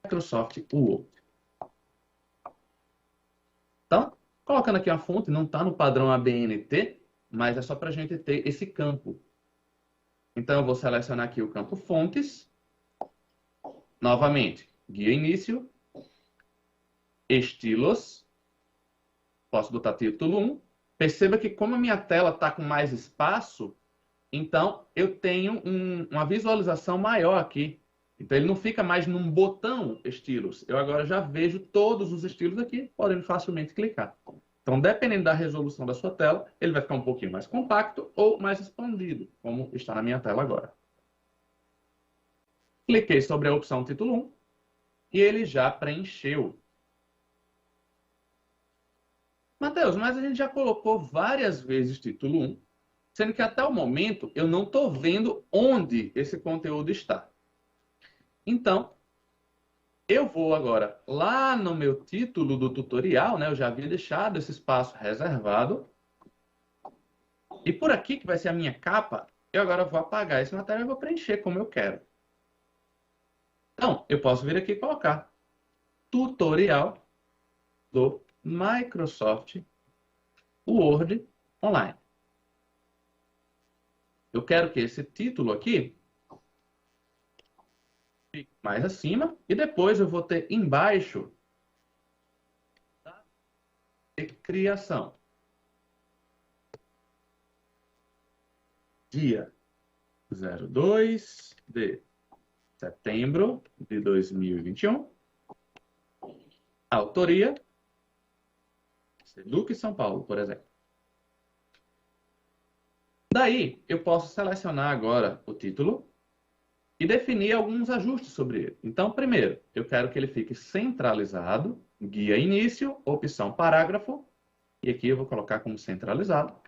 Microsoft Word. Então, colocando aqui a fonte, não está no padrão ABNT, mas é só para a gente ter esse campo. Então, eu vou selecionar aqui o campo Fontes. Novamente, guia Início, Estilos. Posso botar título 1. Perceba que como a minha tela está com mais espaço, então eu tenho uma visualização maior aqui. Então, ele não fica mais num botão estilos. Eu agora já vejo todos os estilos aqui, podendo facilmente clicar. Então, dependendo da resolução da sua tela, ele vai ficar um pouquinho mais compacto ou mais expandido, como está na minha tela agora. Cliquei sobre a opção título 1 e ele já preencheu. Mateus, mas a gente já colocou várias vezes título 1, sendo que até o momento eu não estou vendo onde esse conteúdo está. Então, eu vou agora lá no meu título do tutorial, né? Eu já havia deixado esse espaço reservado. E por aqui, que vai ser a minha capa, eu agora vou apagar esse material e vou preencher como eu quero. Então, eu posso vir aqui e colocar tutorial do Microsoft Word Online. Eu quero que esse título aqui fique mais acima e depois eu vou ter embaixo de criação. Dia 02 de setembro de 2021. Autoria Seduc São Paulo, por exemplo. Daí, eu posso selecionar agora o título e definir alguns ajustes sobre ele. Então, primeiro, eu quero que ele fique centralizado, guia início, opção parágrafo, e aqui eu vou colocar como centralizado.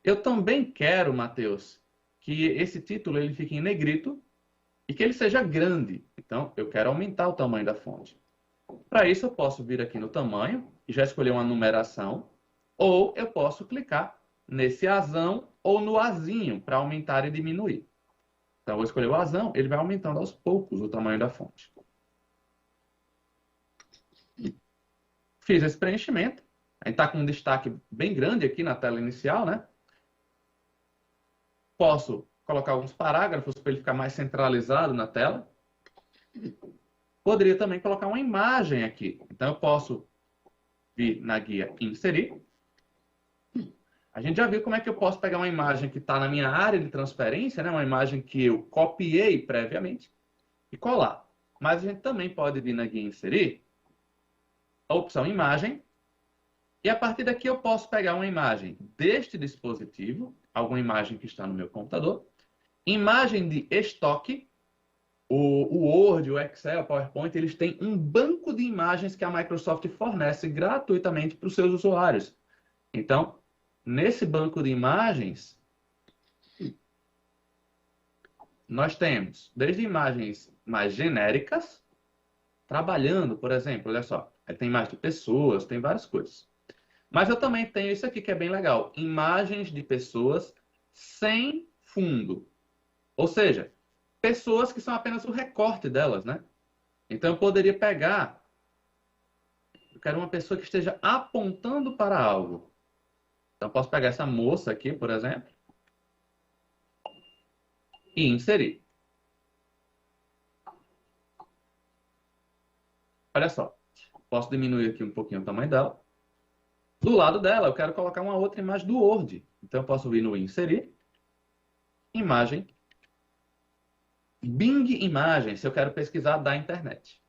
Eu também quero, Mateus, que esse título ele fique em negrito e que ele seja grande. Então, eu quero aumentar o tamanho da fonte. Para isso, eu posso vir aqui no tamanho e já escolher uma numeração, ou eu posso clicar nesse azão ou no azinho para aumentar e diminuir. Então, eu vou escolher o azão, ele vai aumentando aos poucos o tamanho da fonte. Fiz esse preenchimento. A gente está com um destaque bem grande aqui na tela inicial, né? Posso colocar alguns parágrafos para ele ficar mais centralizado na tela. Poderia também colocar uma imagem aqui. Então, eu posso vir na guia Inserir. A gente já viu como é que eu posso pegar uma imagem que está na minha área de transferência, né? Uma imagem que eu copiei previamente, e colar. mas a gente também pode vir aqui em inserir a opção imagem, e a partir daqui eu posso pegar uma imagem deste dispositivo, alguma imagem que está no meu computador, imagem de estoque. O Word, o Excel, o PowerPoint, eles têm um banco de imagens que a Microsoft fornece gratuitamente para os seus usuários. Então, nesse banco de imagens, nós temos desde imagens mais genéricas, trabalhando, por exemplo, olha só, aí tem imagem de pessoas, tem várias coisas. Mas eu também tenho isso aqui que é bem legal, imagens de pessoas sem fundo. Ou seja, pessoas que são apenas o recorte delas, né? Então eu poderia pegar, eu quero uma pessoa que esteja apontando para algo. Então eu posso pegar essa moça aqui, por exemplo, e inserir. Olha só, posso diminuir aqui um pouquinho o tamanho dela. Do lado dela, eu quero colocar uma outra imagem do Word. Então eu posso vir no inserir, imagem, Bing Imagens, se eu quero pesquisar da internet.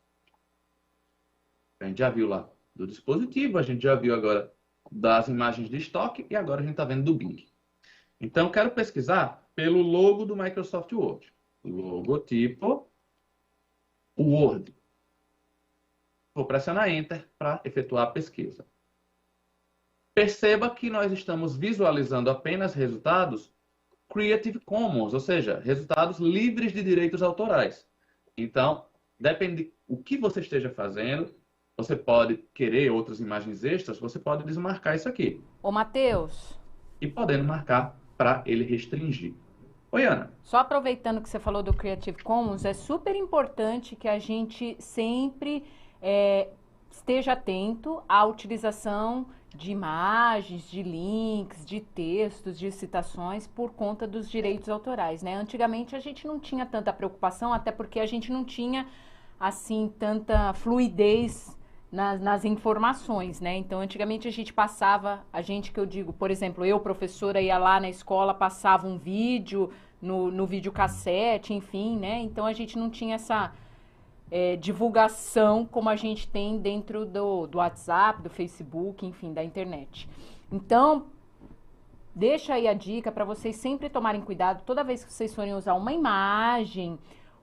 A gente já viu lá do dispositivo, a gente já viu agora das imagens de estoque e agora a gente está vendo do Bing. Então, eu quero pesquisar pelo logo do Microsoft Word. Logotipo Word. Vou pressionar Enter para efetuar a pesquisa. Perceba que nós estamos visualizando apenas resultados Creative Commons, ou seja, resultados livres de direitos autorais. Então, depende do que você esteja fazendo, você pode querer outras imagens extras, você pode desmarcar isso aqui. Ô, Matheus. E podendo marcar para ele restringir. Oi, Ana. Só aproveitando que você falou do Creative Commons, é super importante que a gente sempre esteja atento à utilização de imagens, de links, de textos, de citações por conta dos direitos autorais, né? Antigamente a gente não tinha tanta preocupação, até porque a gente não tinha, assim, tanta fluidez nas informações, né? Então, antigamente a gente passava, que eu digo, por exemplo, eu, professora, ia lá na escola, passava um vídeo no videocassete, enfim, né? Então, a gente não tinha essa divulgação como a gente tem dentro do WhatsApp, do Facebook, enfim, da internet. Então, deixa aí a dica para vocês sempre tomarem cuidado toda vez que vocês forem usar uma imagem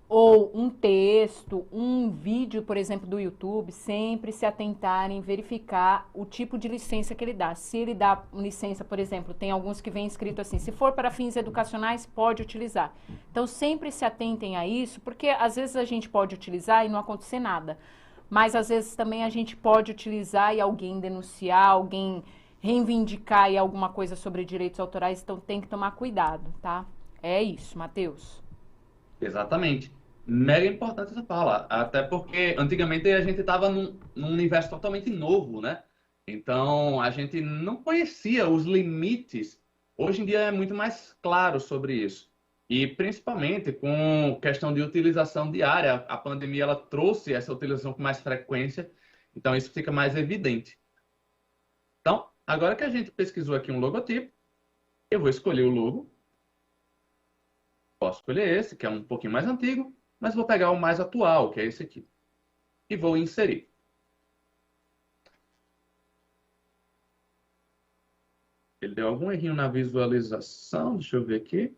ou um texto, um vídeo, por exemplo, do YouTube, sempre se atentarem, verificar o tipo de licença que ele dá. Se ele dá licença, por exemplo, tem alguns que vem escrito assim, se for para fins educacionais, pode utilizar. Então, sempre se atentem a isso, porque às vezes a gente pode utilizar e não acontecer nada. Mas às vezes também a gente pode utilizar e alguém denunciar, alguém reivindicar aí alguma coisa sobre direitos autorais, então tem que tomar cuidado, tá? É isso, Matheus. Exatamente. Mega importante essa fala, até porque antigamente a gente estava num universo totalmente novo, né? Então a gente não conhecia os limites. Hoje em dia é muito mais claro sobre isso. E principalmente com questão de utilização diária, a pandemia ela trouxe essa utilização com mais frequência, então isso fica mais evidente. Então, agora que a gente pesquisou aqui um logotipo, eu vou escolher o logo. Posso escolher esse, que é um pouquinho mais antigo, mas vou pegar o mais atual, que é esse aqui. E vou inserir. Ele deu algum errinho na visualização, deixa eu ver aqui.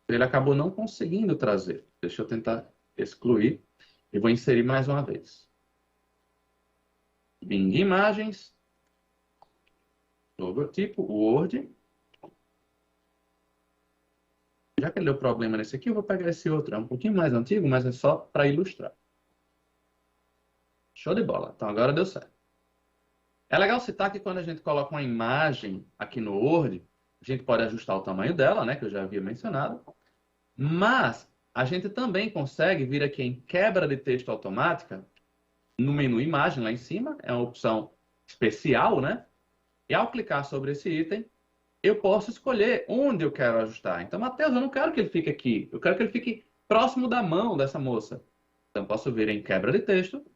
Ele acabou não conseguindo trazer. Deixa eu tentar excluir e vou inserir mais uma vez. Bing Imagens, logotipo, Word. Já que ele deu problema nesse aqui, eu vou pegar esse outro. É um pouquinho mais antigo, mas é só para ilustrar. Show de bola. Então agora deu certo. É legal citar que quando a gente coloca uma imagem aqui no Word, a gente pode ajustar o tamanho dela, né, que eu já havia mencionado. Mas a gente também consegue vir aqui em quebra de texto automática, no menu imagem lá em cima, é uma opção especial, né? E ao clicar sobre esse item, eu posso escolher onde eu quero ajustar. Então, Matheus, eu não quero que ele fique aqui. Eu quero que ele fique próximo da mão dessa moça. Então, posso vir em quebra de texto,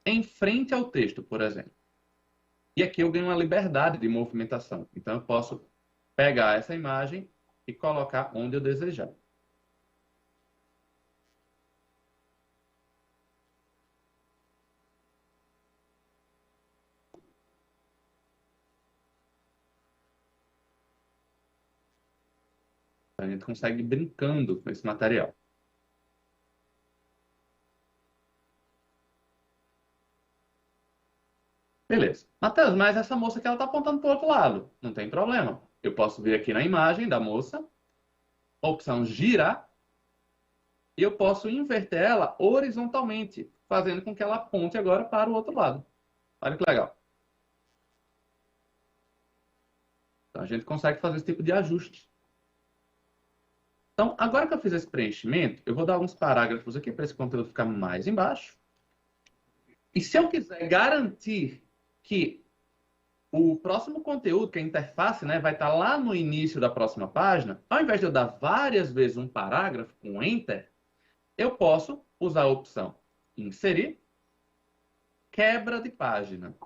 em frente ao texto, por exemplo. E aqui eu ganho uma liberdade de movimentação. Então, eu posso pegar essa imagem e colocar onde eu desejar. A gente consegue ir brincando com esse material. Beleza. Matheus, mas essa moça aqui ela está apontando para o outro lado. Não tem problema. Eu posso vir aqui na imagem da moça, opção girar, e eu posso inverter ela horizontalmente, fazendo com que ela aponte agora para o outro lado. Olha que legal. Então a gente consegue fazer esse tipo de ajuste. Então, agora que eu fiz esse preenchimento, eu vou dar alguns parágrafos aqui para esse conteúdo ficar mais embaixo. E se eu quiser garantir que o próximo conteúdo, que é a interface, né, vai estar lá no início da próxima página, ao invés de eu dar várias vezes um parágrafo com Enter, eu posso usar a opção Inserir, Quebra de página.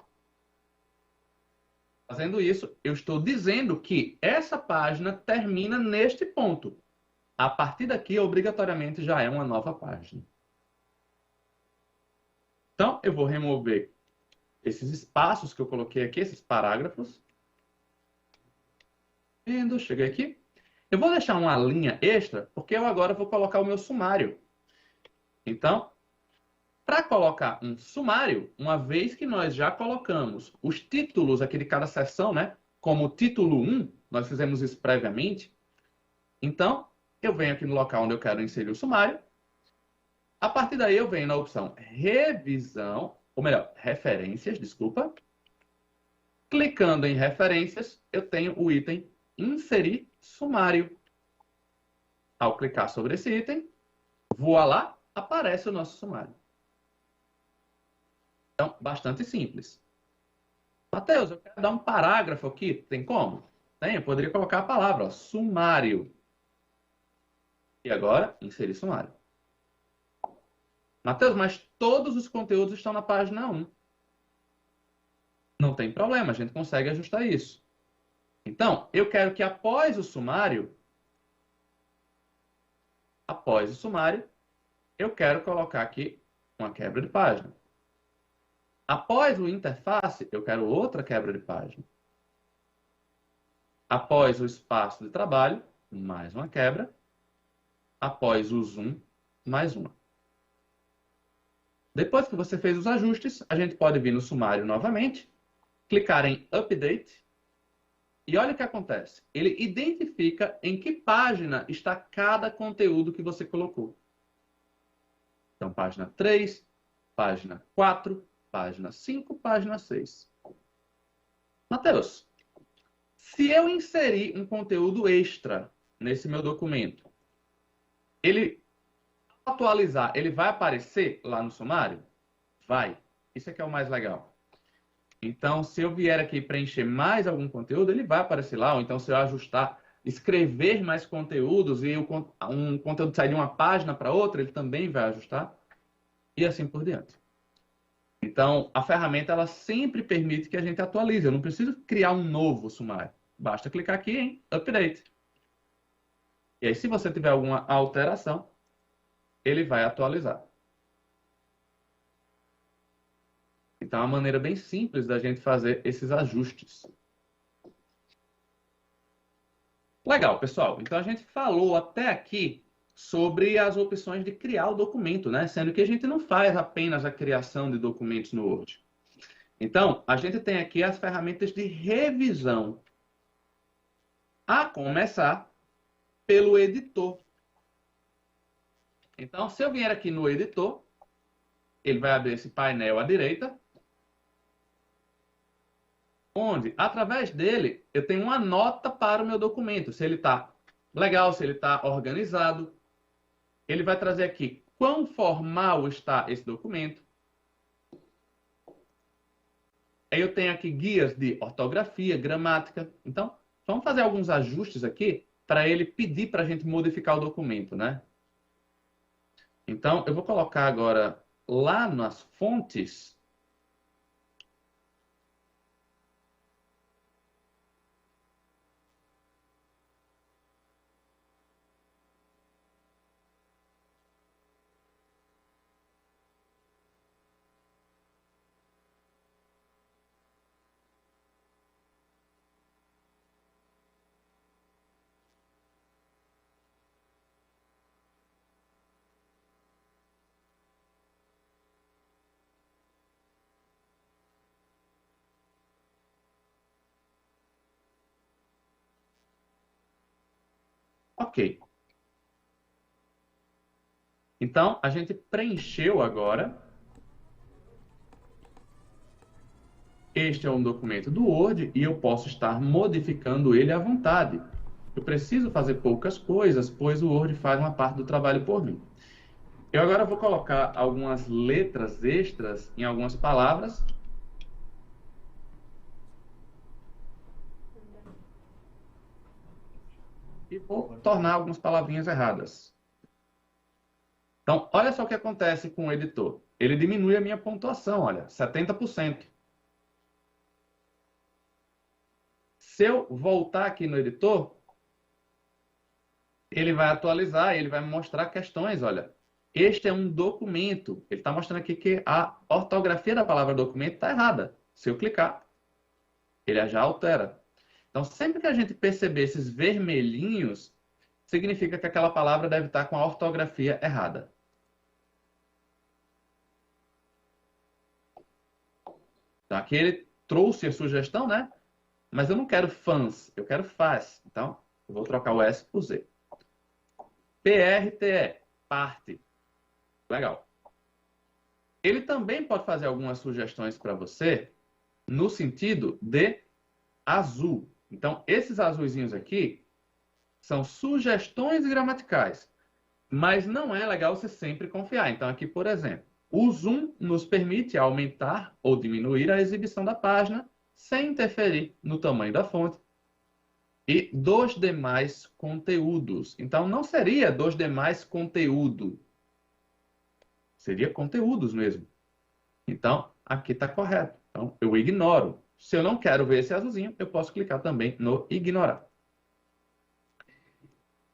Fazendo isso, eu estou dizendo que essa página termina neste ponto. A partir daqui, obrigatoriamente, já é uma nova página. Então, eu vou remover esses espaços que eu coloquei aqui, esses parágrafos. Vendo, cheguei aqui. Eu vou deixar uma linha extra, porque eu agora vou colocar o meu sumário. Então, para colocar um sumário, uma vez que nós já colocamos os títulos aqui de cada seção, né? Como título 1, nós fizemos isso previamente. Então, eu venho aqui no local onde eu quero inserir o sumário. A partir daí, eu venho na opção Revisão, ou melhor, Referências, desculpa. Clicando em Referências, eu tenho o item Inserir Sumário. Ao clicar sobre esse item, voilá, aparece o nosso sumário. Então, bastante simples. Matheus, eu quero dar um parágrafo aqui. Tem como? Tem, eu poderia colocar a palavra, ó, sumário. E agora, inserir sumário. Matheus, mas todos os conteúdos estão na página 1. Não tem problema, a gente consegue ajustar isso. Então, eu quero que após o sumário, eu quero colocar aqui uma quebra de página. Após o interface, eu quero outra quebra de página. Após o espaço de trabalho, mais uma quebra. Após o zoom, mais uma. Depois que você fez os ajustes, a gente pode vir no sumário novamente, clicar em Update, e olha o que acontece. Ele identifica em que página está cada conteúdo que você colocou. Então, página 3, página 4, página 5, página 6. Matheus, se eu inserir um conteúdo extra nesse meu documento, ele atualizar, ele vai aparecer lá no sumário? Vai. Isso é que é o mais legal. Então, se eu vier aqui preencher mais algum conteúdo, ele vai aparecer lá. Ou então, se eu ajustar, escrever mais conteúdos e um conteúdo sair de uma página para outra, ele também vai ajustar. E assim por diante. Então, a ferramenta ela sempre permite que a gente atualize. Eu não preciso criar um novo sumário. Basta clicar aqui em Update. E aí, se você tiver alguma alteração, ele vai atualizar. Então, é uma maneira bem simples da gente fazer esses ajustes. Legal, pessoal. Então, a gente falou até aqui sobre as opções de criar o documento, né? Sendo que a gente não faz apenas a criação de documentos no Word. Então, a gente tem aqui as ferramentas de revisão. A começar pelo editor. Então, se eu vier aqui no editor, ele vai abrir esse painel à direita, onde, através dele, eu tenho uma nota para o meu documento. Se ele está legal, se ele está organizado. Ele vai trazer aqui quão formal está esse documento. Aí eu tenho aqui guias de ortografia, gramática. Então, vamos fazer alguns ajustes aqui para ele pedir para a gente modificar o documento, né? Então, eu vou colocar agora lá nas fontes OK. Então, a gente preencheu agora. Este é um documento do Word e eu posso estar modificando ele à vontade. Eu preciso fazer poucas coisas, pois o Word faz uma parte do trabalho por mim. Eu agora vou colocar algumas letras extras em algumas palavras. E vou tornar algumas palavrinhas erradas. Então, olha só o que acontece com o editor. Ele diminui a minha pontuação, olha, 70%. Se eu voltar aqui no editor, ele vai atualizar, ele vai me mostrar questões, olha. Este é um documento. Ele está mostrando aqui que a ortografia da palavra documento está errada. Se eu clicar, ele já altera. Então, sempre que a gente perceber esses vermelhinhos, significa que aquela palavra deve estar com a ortografia errada. Então, aqui ele trouxe a sugestão, né? Mas eu não quero fãs, eu quero faz. Então, eu vou trocar o S por Z. PRTE, parte. Legal. Ele também pode fazer algumas sugestões para você no sentido de azul. Então, esses azuizinhos aqui são sugestões gramaticais. Mas não é legal você sempre confiar. Então, aqui, por exemplo, o zoom nos permite aumentar ou diminuir a exibição da página sem interferir no tamanho da fonte e dos demais conteúdos. Então, não seria dos demais conteúdo. Seria conteúdos mesmo. Então, aqui está correto. Então, eu ignoro. Se eu não quero ver esse azulzinho, eu posso clicar também no ignorar.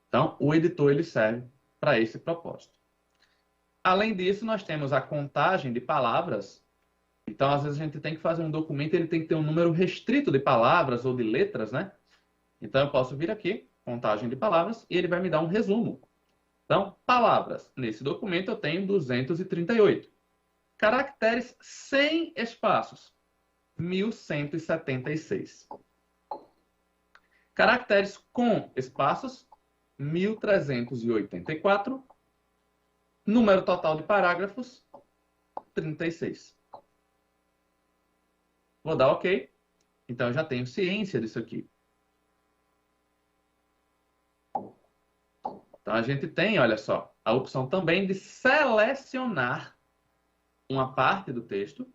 Então, o editor ele serve para esse propósito. Além disso, nós temos a contagem de palavras. Então, às vezes, a gente tem que fazer um documento, ele tem que ter um número restrito de palavras ou de letras, né? Então, eu posso vir aqui, contagem de palavras, e ele vai me dar um resumo. Então, palavras. Nesse documento, eu tenho 238. Caracteres sem espaços, 1176. Caracteres com espaços, 1384. Número total de parágrafos, 36. Vou dar OK. Então, eu já tenho ciência disso aqui. Então, a gente tem, olha só, a opção também de selecionar uma parte do texto.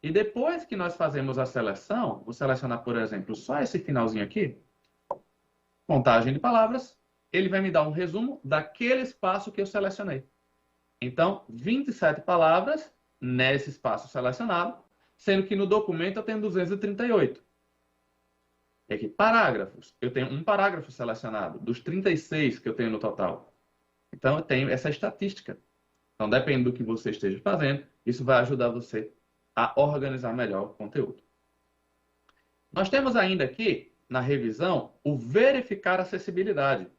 E depois que nós fazemos a seleção, vou selecionar, por exemplo, só esse finalzinho aqui, contagem de palavras, ele vai me dar um resumo daquele espaço que eu selecionei. Então, 27 palavras nesse espaço selecionado, sendo que no documento eu tenho 238. E aqui, parágrafos. Eu tenho um parágrafo selecionado, dos 36 que eu tenho no total. Então, eu tenho essa estatística. Então, depende do que você esteja fazendo, isso vai ajudar você a organizar melhor o conteúdo. Nós temos ainda aqui, na revisão, o verificar acessibilidade.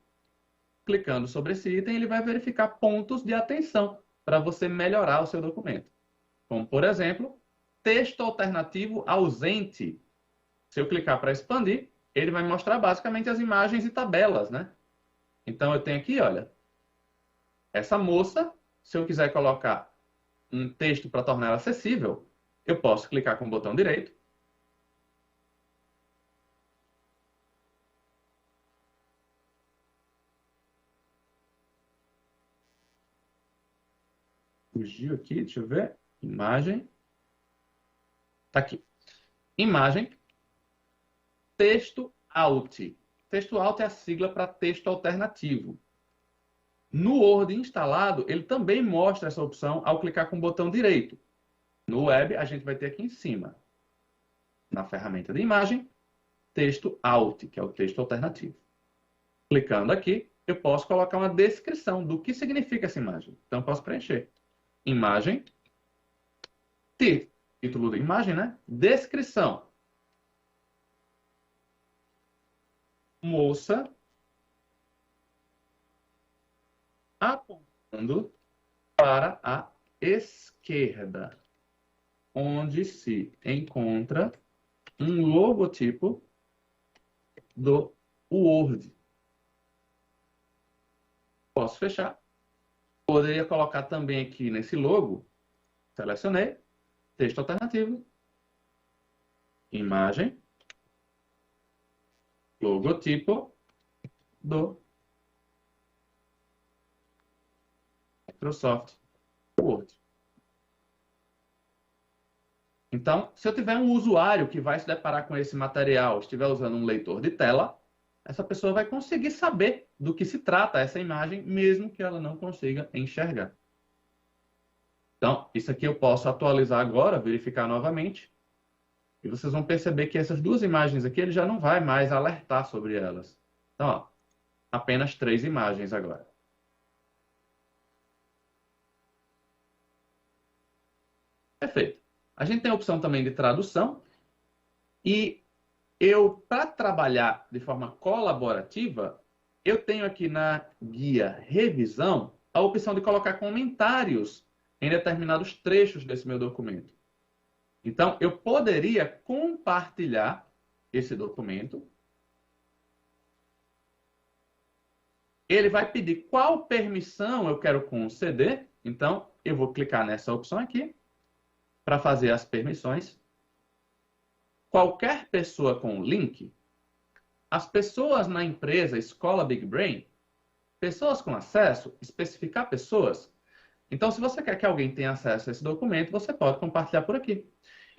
Clicando sobre esse item, ele vai verificar pontos de atenção para você melhorar o seu documento. Como, por exemplo, texto alternativo ausente. Se eu clicar para expandir, ele vai mostrar basicamente as imagens e tabelas, né? Então, eu tenho aqui, olha, essa moça, se eu quiser colocar um texto para tornar ela acessível, eu posso clicar com o botão direito. Fugiu aqui, deixa eu ver. Imagem. Está aqui. Imagem. Texto alt. Texto alt é a sigla para texto alternativo. No Word instalado, ele também mostra essa opção ao clicar com o botão direito. No web, a gente vai ter aqui em cima, na ferramenta de imagem, texto alt, que é o texto alternativo. Clicando aqui, eu posso colocar uma descrição do que significa essa imagem. Então, eu posso preencher. Imagem, título da imagem, né? Descrição. Moça apontando para a esquerda, onde se encontra um logotipo do Word. posso fechar. Poderia colocar também aqui nesse logo, selecionei, texto alternativo, imagem, logotipo do Microsoft Word. Então, se eu tiver um usuário que vai se deparar com esse material, estiver usando um leitor de tela, essa pessoa vai conseguir saber do que se trata essa imagem, mesmo que ela não consiga enxergar. Então, isso aqui eu posso atualizar agora, verificar novamente, e vocês vão perceber que essas duas imagens aqui, ele já não vai mais alertar sobre elas. Então, ó, apenas 3 imagens agora. Perfeito. A gente tem a opção também de tradução, e para trabalhar de forma colaborativa, eu tenho aqui na guia revisão a opção de colocar comentários em determinados trechos desse meu documento. Então, eu poderia compartilhar esse documento. Ele vai pedir qual permissão eu quero conceder. Então, eu vou clicar nessa opção aqui para fazer as permissões. Qualquer pessoa com link, as pessoas na empresa Escola Big Brain, pessoas com acesso, especificar pessoas. Então, se você quer que alguém tenha acesso a esse documento, você pode compartilhar por aqui.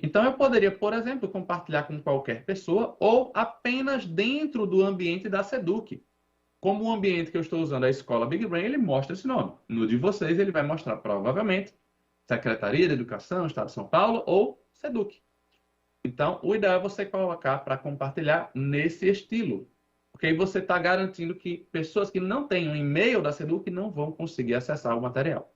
Então, eu poderia, por exemplo, compartilhar com qualquer pessoa ou apenas dentro do ambiente da SEDUC. Como o ambiente que eu estou usando, a Escola Big Brain, ele mostra esse nome. No de vocês, ele vai mostrar provavelmente Secretaria de Educação, Estado de São Paulo ou SEDUC. Então, o ideal é você colocar para compartilhar nesse estilo. Porque aí você está garantindo que pessoas que não têm um e-mail da SEDUC não vão conseguir acessar o material.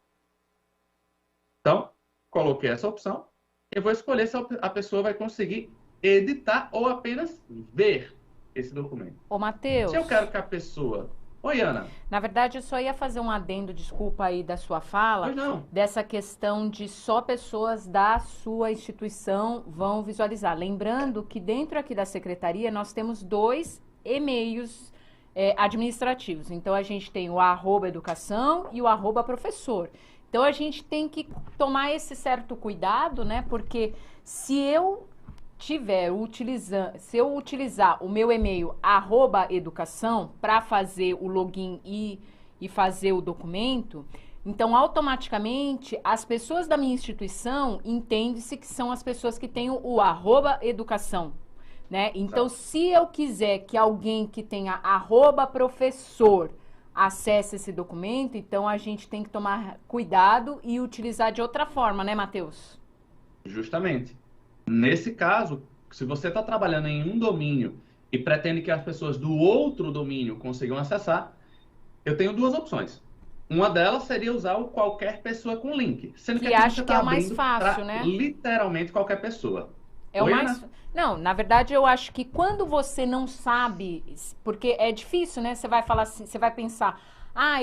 Então, coloquei essa opção. Eu vou escolher se a pessoa vai conseguir editar ou apenas ver esse documento. Ô, Matheus. Se eu quero que a pessoa... Oi, Ana. Na verdade, eu só ia fazer um adendo, desculpa aí da sua fala, dessa questão de só pessoas da sua instituição vão visualizar. Lembrando que dentro aqui da secretaria nós temos 2 e-mails administrativos. Então, a gente tem o @educação e o @professor. Então, a gente tem que tomar esse certo cuidado, né? Porque se eu utilizar o meu e-mail @educação para fazer o login e fazer o documento, então automaticamente as pessoas da minha instituição entendem-se que são as pessoas que têm o @educação, né? Então, se eu quiser que alguém que tenha @professor acesse esse documento, então a gente tem que tomar cuidado e utilizar de outra forma, né, Matheus? Justamente. Nesse caso, se você está trabalhando em um domínio e pretende que as pessoas do outro domínio consigam acessar, eu tenho 2 opções. Uma delas seria usar o qualquer pessoa com link. Sendo que acho que é o mais fácil, né? Literalmente qualquer pessoa. É o mais... Não, na verdade eu acho que quando você não sabe, porque é difícil, né? Você vai falar assim, você vai pensar,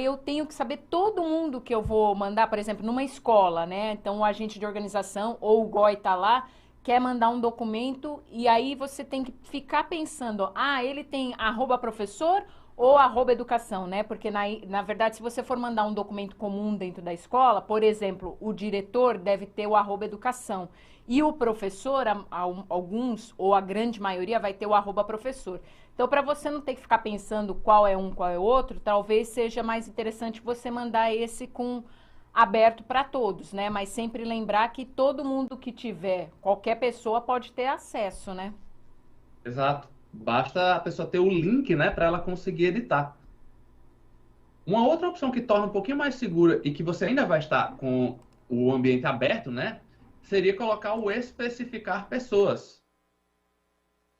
eu tenho que saber todo mundo que eu vou mandar, por exemplo, numa escola, né? Então o agente de organização ou o GOI tá lá, quer mandar um documento e aí você tem que ficar pensando, ele tem @professor ou @educação, né? Porque na verdade, se você for mandar um documento comum dentro da escola, por exemplo, o diretor deve ter o @educação e o professor, alguns ou a grande maioria vai ter o @professor. Então, para você não ter que ficar pensando qual é um, qual é outro, talvez seja mais interessante você mandar esse aberto para todos, né? Mas sempre lembrar que todo mundo que tiver, qualquer pessoa pode ter acesso, né? Exato. Basta a pessoa ter o link, né, para ela conseguir editar. Uma outra opção que torna um pouquinho mais segura e que você ainda vai estar com o ambiente aberto, né, seria colocar o especificar pessoas.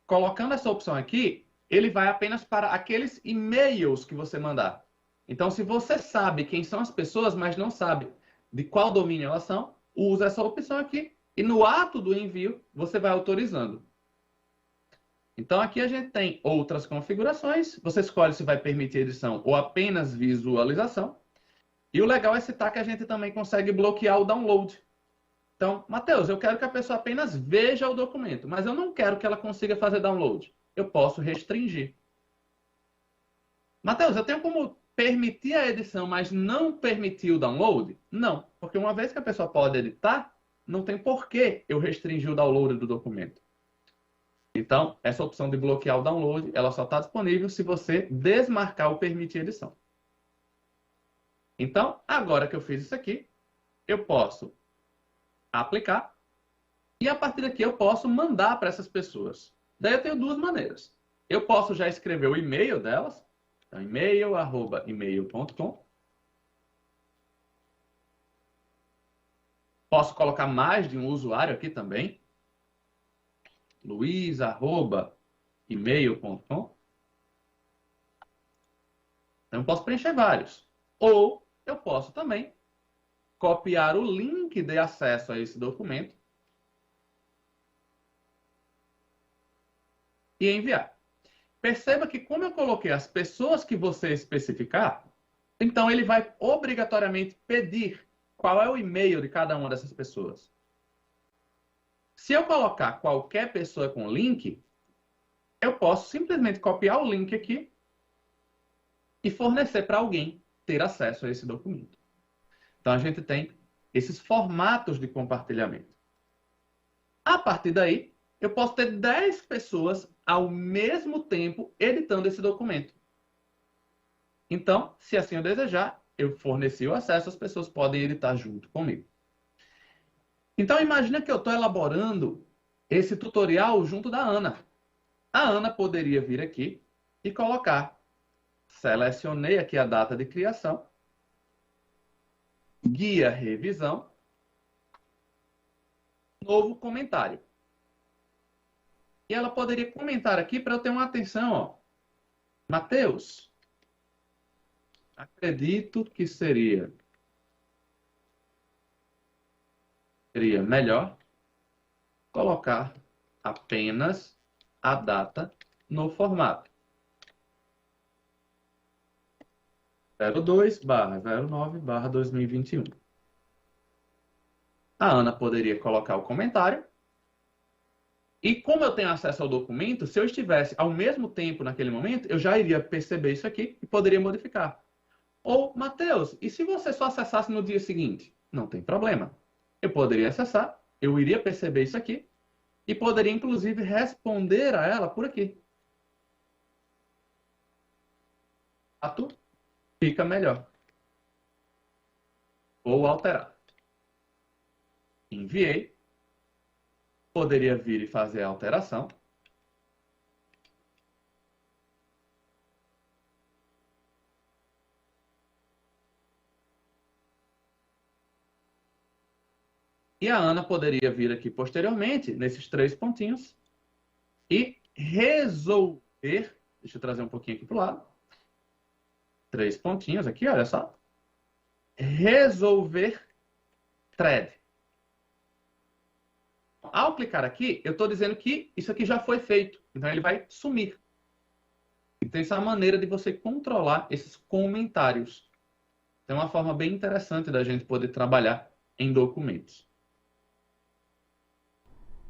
Colocando essa opção aqui, ele vai apenas para aqueles e-mails que você mandar. Então, se você sabe quem são as pessoas, mas não sabe de qual domínio elas são, usa essa opção aqui e no ato do envio você vai autorizando. Então, aqui a gente tem outras configurações. Você escolhe se vai permitir edição ou apenas visualização. E o legal é citar que a gente também consegue bloquear o download. Então, Matheus, eu quero que a pessoa apenas veja o documento, mas eu não quero que ela consiga fazer download. Eu posso restringir. Matheus, eu tenho como permitir a edição, mas não permitir o download? Não, porque uma vez que a pessoa pode editar, não tem porquê eu restringir o download do documento. Então, essa opção de bloquear o download, ela só está disponível se você desmarcar o permitir edição. Então, agora que eu fiz isso aqui, eu posso aplicar e a partir daqui eu posso mandar para essas pessoas. Daí eu tenho duas maneiras. Eu posso já escrever o e-mail delas, então e-mail@email.com. Posso colocar mais de um usuário aqui também. luiz@email.com. Então eu posso preencher vários. Ou eu posso também copiar o link de acesso a esse documento e enviar. Perceba que como eu coloquei as pessoas que você especificar, então ele vai obrigatoriamente pedir qual é o e-mail de cada uma dessas pessoas. Se eu colocar qualquer pessoa com link, eu posso simplesmente copiar o link aqui e fornecer para alguém ter acesso a esse documento. Então, a gente tem esses formatos de compartilhamento. A partir daí, eu posso ter 10 pessoas ao mesmo tempo editando esse documento. Então, se assim eu desejar, eu forneci o acesso, as pessoas podem editar junto comigo. Então, imagina que eu estou elaborando esse tutorial junto da Ana. A Ana poderia vir aqui e colocar. Selecionei aqui a data de criação. Guia revisão. Novo comentário. E ela poderia comentar aqui para eu ter uma atenção. Ó. Mateus, acredito que seria melhor colocar apenas a data no formato 02/09/2021. A Ana poderia colocar o comentário. E como eu tenho acesso ao documento, se eu estivesse ao mesmo tempo naquele momento, eu já iria perceber isso aqui e poderia modificar. Ou, Mateus, e se você só acessasse no dia seguinte? Não tem problema. Eu poderia acessar, eu iria perceber isso aqui e poderia, inclusive, responder a ela por aqui. Fica melhor. Ou alterar. Enviei. Poderia vir e fazer a alteração. E a Ana poderia vir aqui posteriormente, nesses 3 pontinhos, e resolver. Deixa eu trazer um pouquinho aqui para o lado. 3 pontinhos aqui, olha só. Resolver thread. Ao clicar aqui, eu estou dizendo que isso aqui já foi feito. Então, ele vai sumir. Então, essa é a maneira de você controlar esses comentários. É uma forma bem interessante da gente poder trabalhar em documentos.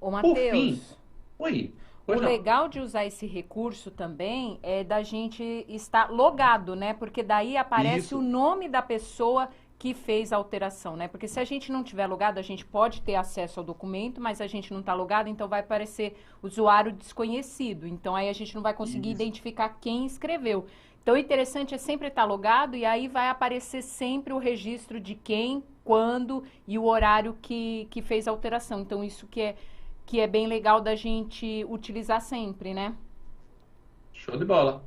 Ô, Mateus, por fim, o legal de usar esse recurso também é da gente estar logado, né? Porque daí aparece o nome da pessoa que fez a alteração, né? Porque se a gente não tiver logado, a gente pode ter acesso ao documento, mas a gente não está logado, então vai aparecer usuário desconhecido. Então aí a gente não vai conseguir identificar quem escreveu. Então o interessante é sempre estar logado e aí vai aparecer sempre o registro de quem, quando e o horário que fez a alteração. Então isso que é bem legal da gente utilizar sempre, né? Show de bola.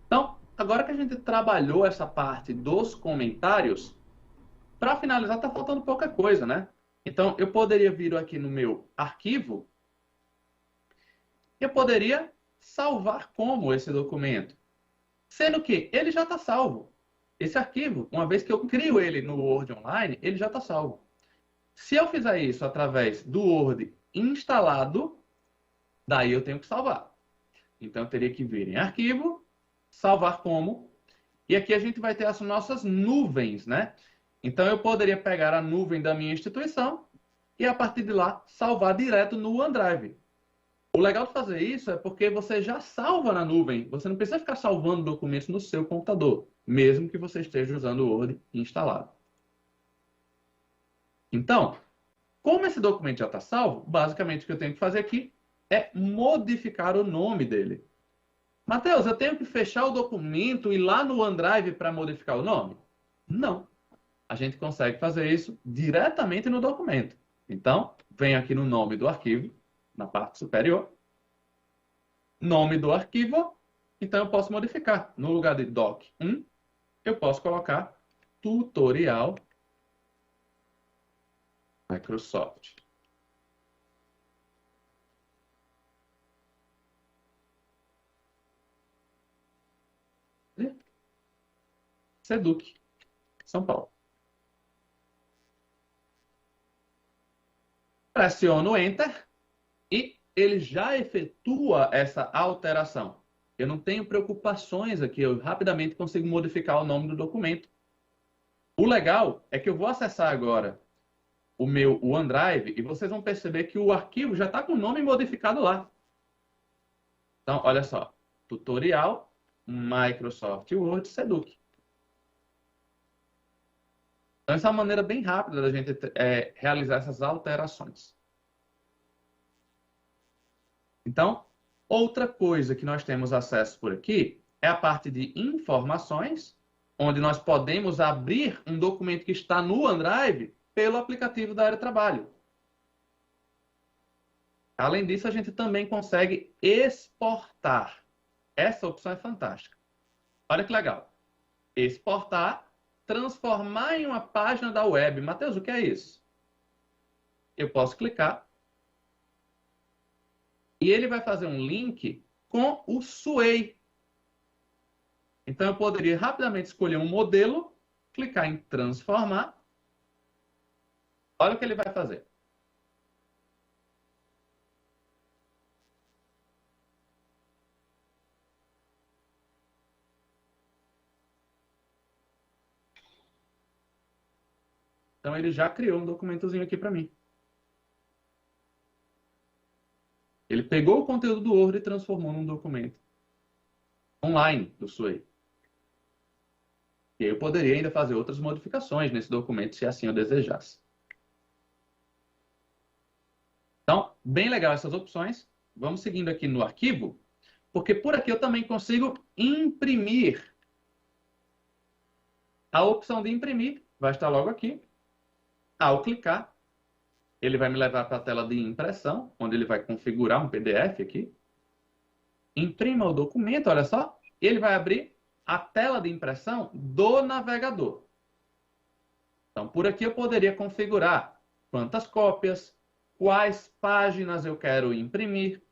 Então, agora que a gente trabalhou essa parte dos comentários, para finalizar, está faltando pouca coisa, né? Então, eu poderia vir aqui no meu arquivo, eu poderia salvar como esse documento, sendo que ele já está salvo. Esse arquivo, uma vez que eu crio ele no Word Online, ele já está salvo. Se eu fizer isso através do Word instalado, daí eu tenho que salvar. Então, eu teria que vir em arquivo, salvar como, e aqui a gente vai ter as nossas nuvens, né? Então, eu poderia pegar a nuvem da minha instituição e, a partir de lá, salvar direto no OneDrive. O legal de fazer isso é porque você já salva na nuvem. Você não precisa ficar salvando documentos no seu computador, mesmo que você esteja usando o Word instalado. Então, como esse documento já está salvo, basicamente o que eu tenho que fazer aqui é modificar o nome dele. Matheus, eu tenho que fechar o documento e ir lá no OneDrive para modificar o nome? Não. A gente consegue fazer isso diretamente no documento. Então, venho aqui no nome do arquivo, na parte superior. Nome do arquivo. Então, eu posso modificar. No lugar de doc1, eu posso colocar tutorial Microsoft. Seduc, São Paulo. Pressiono Enter e ele já efetua essa alteração. Eu não tenho preocupações aqui, eu rapidamente consigo modificar o nome do documento. O legal é que eu vou acessar agora o meu OneDrive e vocês vão perceber que o arquivo já está com o nome modificado lá. Então, olha só, tutorial Microsoft Word Seduc. Então, essa é uma maneira bem rápida da gente realizar essas alterações. Então, outra coisa que nós temos acesso por aqui é a parte de informações, onde nós podemos abrir um documento que está no OneDrive pelo aplicativo da Área Trabalho. Além disso, a gente também consegue exportar. Essa opção é fantástica. Olha que legal. Exportar, transformar em uma página da web. Matheus, o que é isso? Eu posso clicar e ele vai fazer um link com o Sway. Então, eu poderia rapidamente escolher um modelo, clicar em transformar. Olha o que ele vai fazer. Então, ele já criou um documentozinho aqui para mim. Ele pegou o conteúdo do Word e transformou num documento online do Sway. E eu poderia ainda fazer outras modificações nesse documento, se assim eu desejasse. Então, bem legal essas opções. Vamos seguindo aqui no arquivo, porque por aqui eu também consigo imprimir. A opção de imprimir vai estar logo aqui. Ao clicar, ele vai me levar para a tela de impressão, onde ele vai configurar um PDF aqui. Imprima o documento, olha só. Ele vai abrir a tela de impressão do navegador. Então, por aqui eu poderia configurar quantas cópias, quais páginas eu quero imprimir,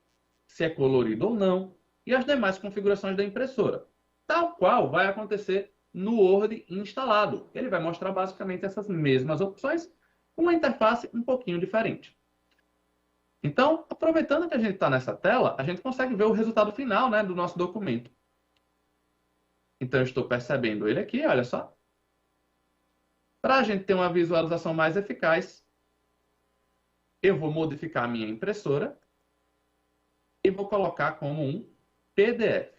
se é colorido ou não, e as demais configurações da impressora. Tal qual vai acontecer no Word instalado. Ele vai mostrar basicamente essas mesmas opções, com uma interface um pouquinho diferente. Então, aproveitando que a gente está nessa tela, a gente consegue ver o resultado final, né, do nosso documento. Então, eu estou percebendo ele aqui, olha só. Para a gente ter uma visualização mais eficaz, eu vou modificar a minha impressora e vou colocar como um PDF.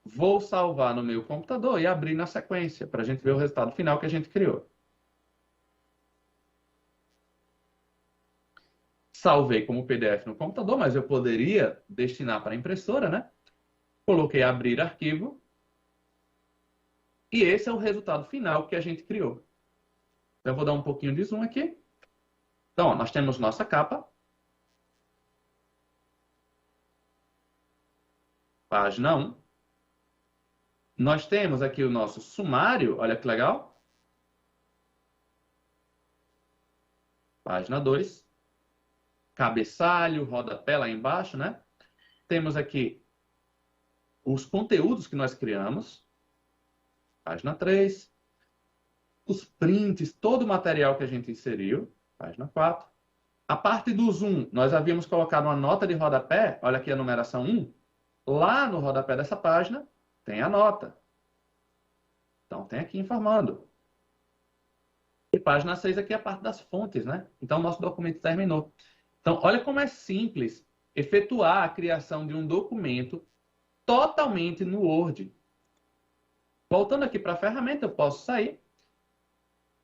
Vou salvar no meu computador e abrir na sequência, para a gente ver o resultado final que a gente criou. Salvei como PDF no computador, mas eu poderia destinar para a impressora, né? Coloquei abrir arquivo. E esse é o resultado final que a gente criou. Então, eu vou dar um pouquinho de zoom aqui. Então, ó, nós temos nossa capa. Página 1. Nós temos aqui o nosso sumário. Olha que legal. Página 2. Cabeçalho, rodapé lá embaixo, né? Temos aqui os conteúdos que nós criamos. Página 3. Os prints, todo o material que a gente inseriu. Página 4. A parte do zoom, nós havíamos colocado uma nota de rodapé. Olha aqui a numeração 1. Lá no rodapé dessa página, tem a nota. Então, tem aqui informando. E página 6 aqui é a parte das fontes, né? Então, nosso documento terminou. Então, olha como é simples efetuar a criação de um documento totalmente no Word. Voltando aqui para a ferramenta, eu posso sair.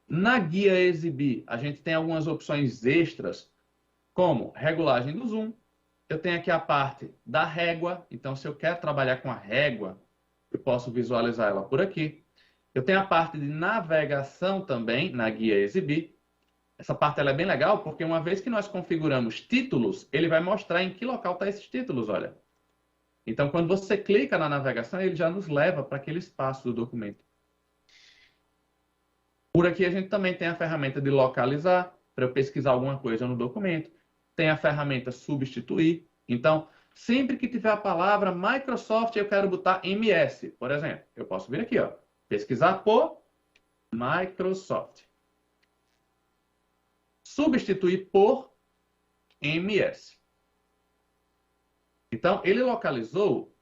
Na guia Exibir, a gente tem algumas opções extras, como regulagem do zoom. Eu tenho aqui a parte da régua. Então, se eu quero trabalhar com a régua, eu posso visualizar ela por aqui. Eu tenho a parte de navegação também, na guia Exibir. Essa parte ela é bem legal, porque uma vez que nós configuramos títulos, ele vai mostrar em que local estão esses títulos, olha. Então, quando você clica na navegação, ele já nos leva para aquele espaço do documento. Por aqui a gente também tem a ferramenta de localizar, para eu pesquisar alguma coisa no documento. Tem a ferramenta substituir. Então, sempre que tiver a palavra Microsoft, eu quero botar MS, por exemplo. Eu posso vir aqui, ó, pesquisar por Microsoft. Substituir por MS. Então, ele localizou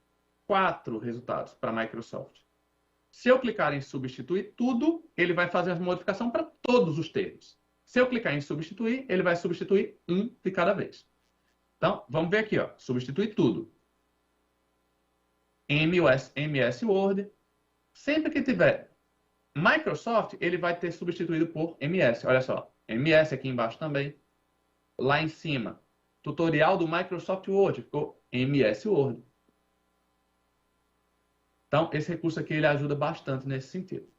4 resultados para Microsoft. Se eu clicar em substituir tudo, ele vai fazer a modificação para todos os termos. Se eu clicar em substituir, ele vai substituir um de cada vez. Então, vamos ver aqui, ó, substituir tudo. MS Word. Sempre que tiver Microsoft, ele vai ter substituído por MS. Olha só, MS aqui embaixo também. Lá em cima, tutorial do Microsoft Word, ficou MS Word. Então, esse recurso aqui ele ajuda bastante nesse sentido.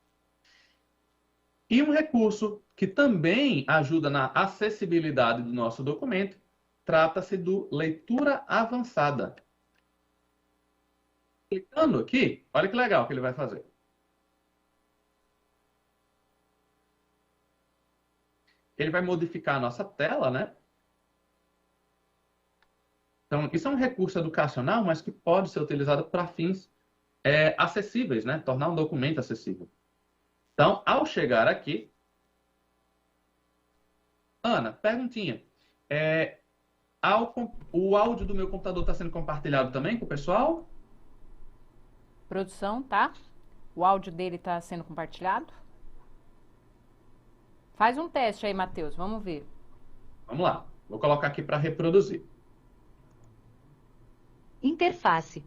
E um recurso que também ajuda na acessibilidade do nosso documento, trata-se do leitura avançada. Clicando aqui, olha que legal que ele vai fazer. Ele vai modificar a nossa tela, né? Então, isso é um recurso educacional, mas que pode ser utilizado para fins acessíveis, né? Tornar um documento acessível. Então, ao chegar aqui, Ana, perguntinha. O áudio do meu computador está sendo compartilhado também com o pessoal? Produção, tá? O áudio dele está sendo compartilhado? Faz um teste aí, Matheus, vamos ver. Vamos lá. Vou colocar aqui para reproduzir. Interface.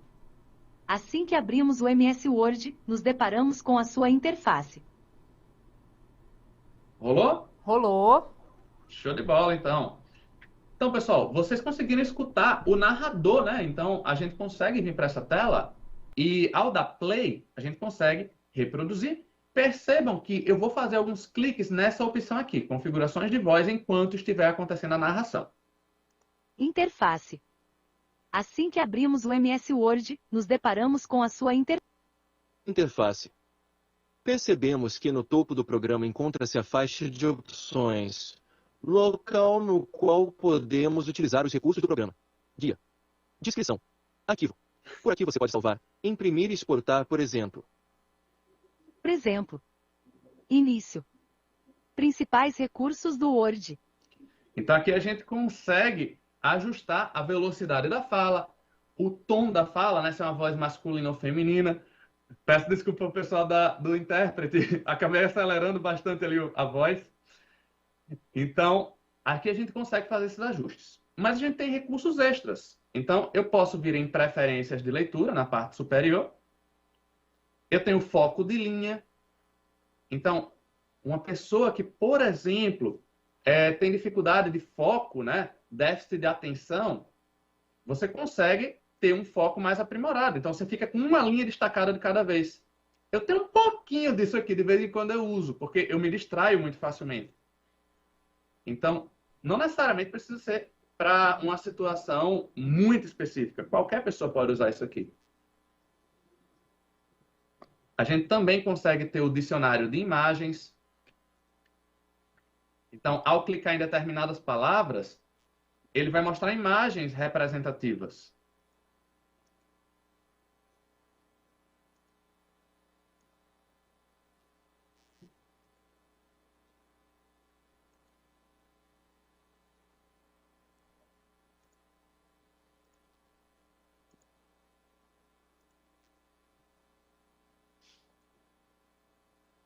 Assim que abrimos o MS Word, nos deparamos com a sua interface. Rolou? Rolou. Show de bola, então. Então, pessoal, vocês conseguiram escutar o narrador, né? Então, a gente consegue vir para essa tela e, ao dar play, a gente consegue reproduzir. Percebam que eu vou fazer alguns cliques nessa opção aqui, configurações de voz, enquanto estiver acontecendo a narração. Interface. Assim que abrimos o MS Word, nos deparamos com a sua Interface. Percebemos que no topo do programa encontra-se a faixa de opções, local no qual podemos utilizar os recursos do programa. Guia. Descrição. Arquivo. Por aqui você pode salvar, imprimir e exportar, por exemplo. Por exemplo. Início. Principais recursos do Word. Então, aqui a gente consegue ajustar a velocidade da fala, o tom da fala, né? Se é uma voz masculina ou feminina. Peço desculpa ao pessoal do intérprete, acabei acelerando bastante ali a voz. Então, aqui a gente consegue fazer esses ajustes. Mas a gente tem recursos extras. Então, eu posso vir em preferências de leitura, na parte superior. Eu tenho foco de linha. Então, uma pessoa que, por exemplo, tem dificuldade de foco, né? Déficit de atenção, você consegue ter um foco mais aprimorado. Então, você fica com uma linha destacada de cada vez. Eu tenho um pouquinho disso aqui, de vez em quando eu uso, porque eu me distraio muito facilmente. Então, não necessariamente precisa ser para uma situação muito específica. Qualquer pessoa pode usar isso aqui. A gente também consegue ter o dicionário de imagens. Então, ao clicar em determinadas palavras, ele vai mostrar imagens representativas.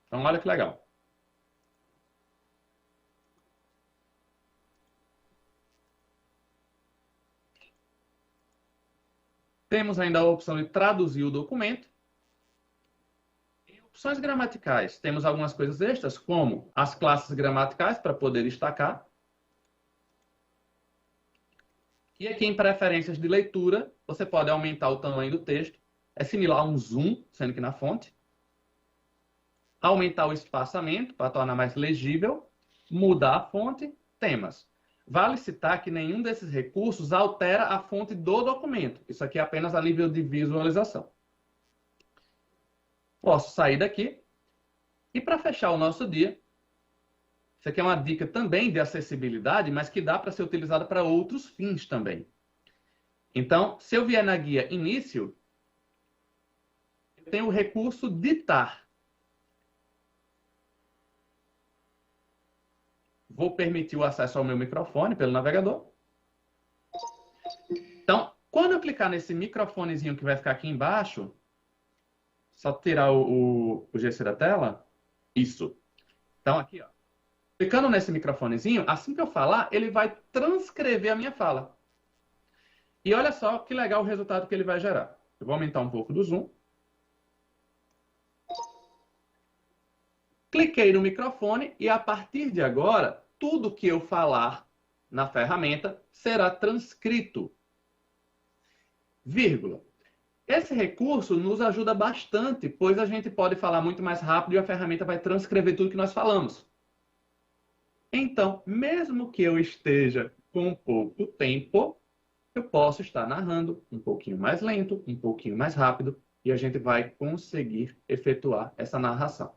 Então, olha que legal. Temos ainda a opção de traduzir o documento. Em opções gramaticais, temos algumas coisas extras, como as classes gramaticais, para poder destacar. E aqui em preferências de leitura, você pode aumentar o tamanho do texto. É similar a um zoom, sendo que na fonte. Aumentar o espaçamento, para tornar mais legível. Mudar a fonte, temas. Vale citar que nenhum desses recursos altera a fonte do documento. Isso aqui é apenas a nível de visualização. Posso sair daqui. E para fechar o nosso dia, isso aqui é uma dica também de acessibilidade, mas que dá para ser utilizada para outros fins também. Então, se eu vier na guia Início, eu tenho o recurso Ditar. Vou permitir o acesso ao meu microfone pelo navegador. Então, quando eu clicar nesse microfonezinho que vai ficar aqui embaixo, só tirar o GC da tela. Isso. Então, aqui, ó. Clicando nesse microfonezinho, assim que eu falar, ele vai transcrever a minha fala. E olha só que legal o resultado que ele vai gerar. Eu vou aumentar um pouco do zoom. Cliquei no microfone e, a partir de agora, tudo que eu falar na ferramenta será transcrito. Vírgula. Esse recurso nos ajuda bastante, pois a gente pode falar muito mais rápido e a ferramenta vai transcrever tudo que nós falamos. Então, mesmo que eu esteja com pouco tempo, eu posso estar narrando um pouquinho mais lento, um pouquinho mais rápido, e a gente vai conseguir efetuar essa narração.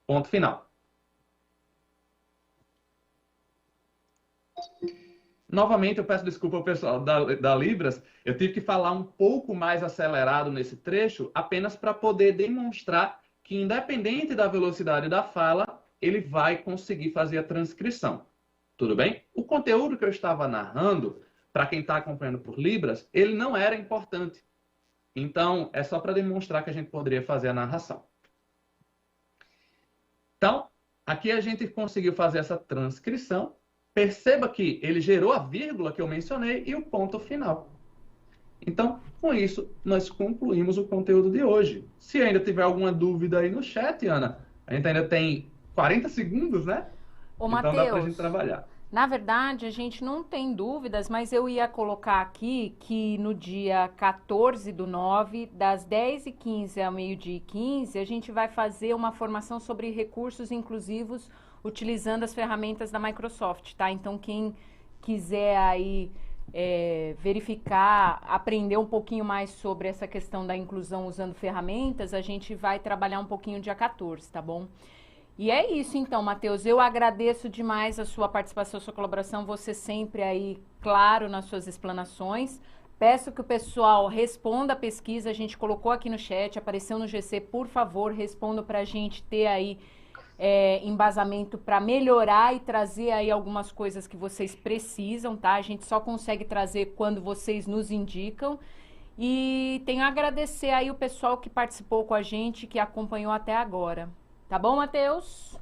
Ponto final. Novamente, eu peço desculpa ao pessoal da Libras, eu tive que falar um pouco mais acelerado nesse trecho, apenas para poder demonstrar que, independente da velocidade da fala, ele vai conseguir fazer a transcrição. Tudo bem? O conteúdo que eu estava narrando, para quem está acompanhando por Libras, ele não era importante. Então, é só para demonstrar que a gente poderia fazer a narração. Então, aqui a gente conseguiu fazer essa transcrição. Perceba que ele gerou a vírgula que eu mencionei e o ponto final. Então, com isso, nós concluímos o conteúdo de hoje. Se ainda tiver alguma dúvida aí no chat, Ana, a gente ainda tem 40 segundos, né? Ô, então dá pra gente Matheus, trabalhar. na verdade, a gente não tem dúvidas, mas eu ia colocar aqui que no dia 14/9, das 10h15 ao meio-dia e 15, a gente vai fazer uma formação sobre recursos inclusivos utilizando as ferramentas da Microsoft, tá? Então, quem quiser aí verificar, aprender um pouquinho mais sobre essa questão da inclusão usando ferramentas, a gente vai trabalhar um pouquinho dia 14, tá bom? E é isso então, Matheus, eu agradeço demais a sua participação, a sua colaboração, você sempre aí claro nas suas explanações. Peço que o pessoal responda a pesquisa, a gente colocou aqui no chat, apareceu no GC, por favor, responda para a gente ter aí embasamento para melhorar e trazer aí algumas coisas que vocês precisam, tá? A gente só consegue trazer quando vocês nos indicam. E tenho a agradecer aí o pessoal que participou com a gente, que acompanhou até agora. Tá bom, Matheus?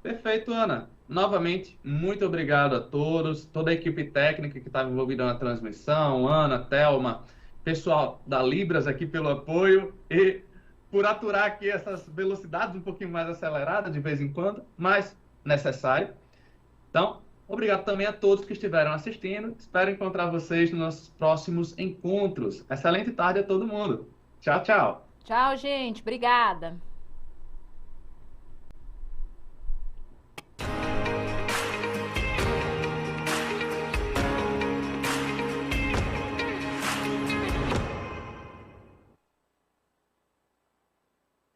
Perfeito, Ana. Novamente, muito obrigado a todos, toda a equipe técnica que estava envolvida na transmissão, Ana, Thelma, pessoal da Libras aqui pelo apoio e por aturar aqui essas velocidades um pouquinho mais aceleradas de vez em quando, mas necessário. Então, obrigado também a todos que estiveram assistindo. Espero encontrar vocês nos próximos encontros. Excelente tarde a todo mundo. Tchau, tchau. Tchau, gente. Obrigada.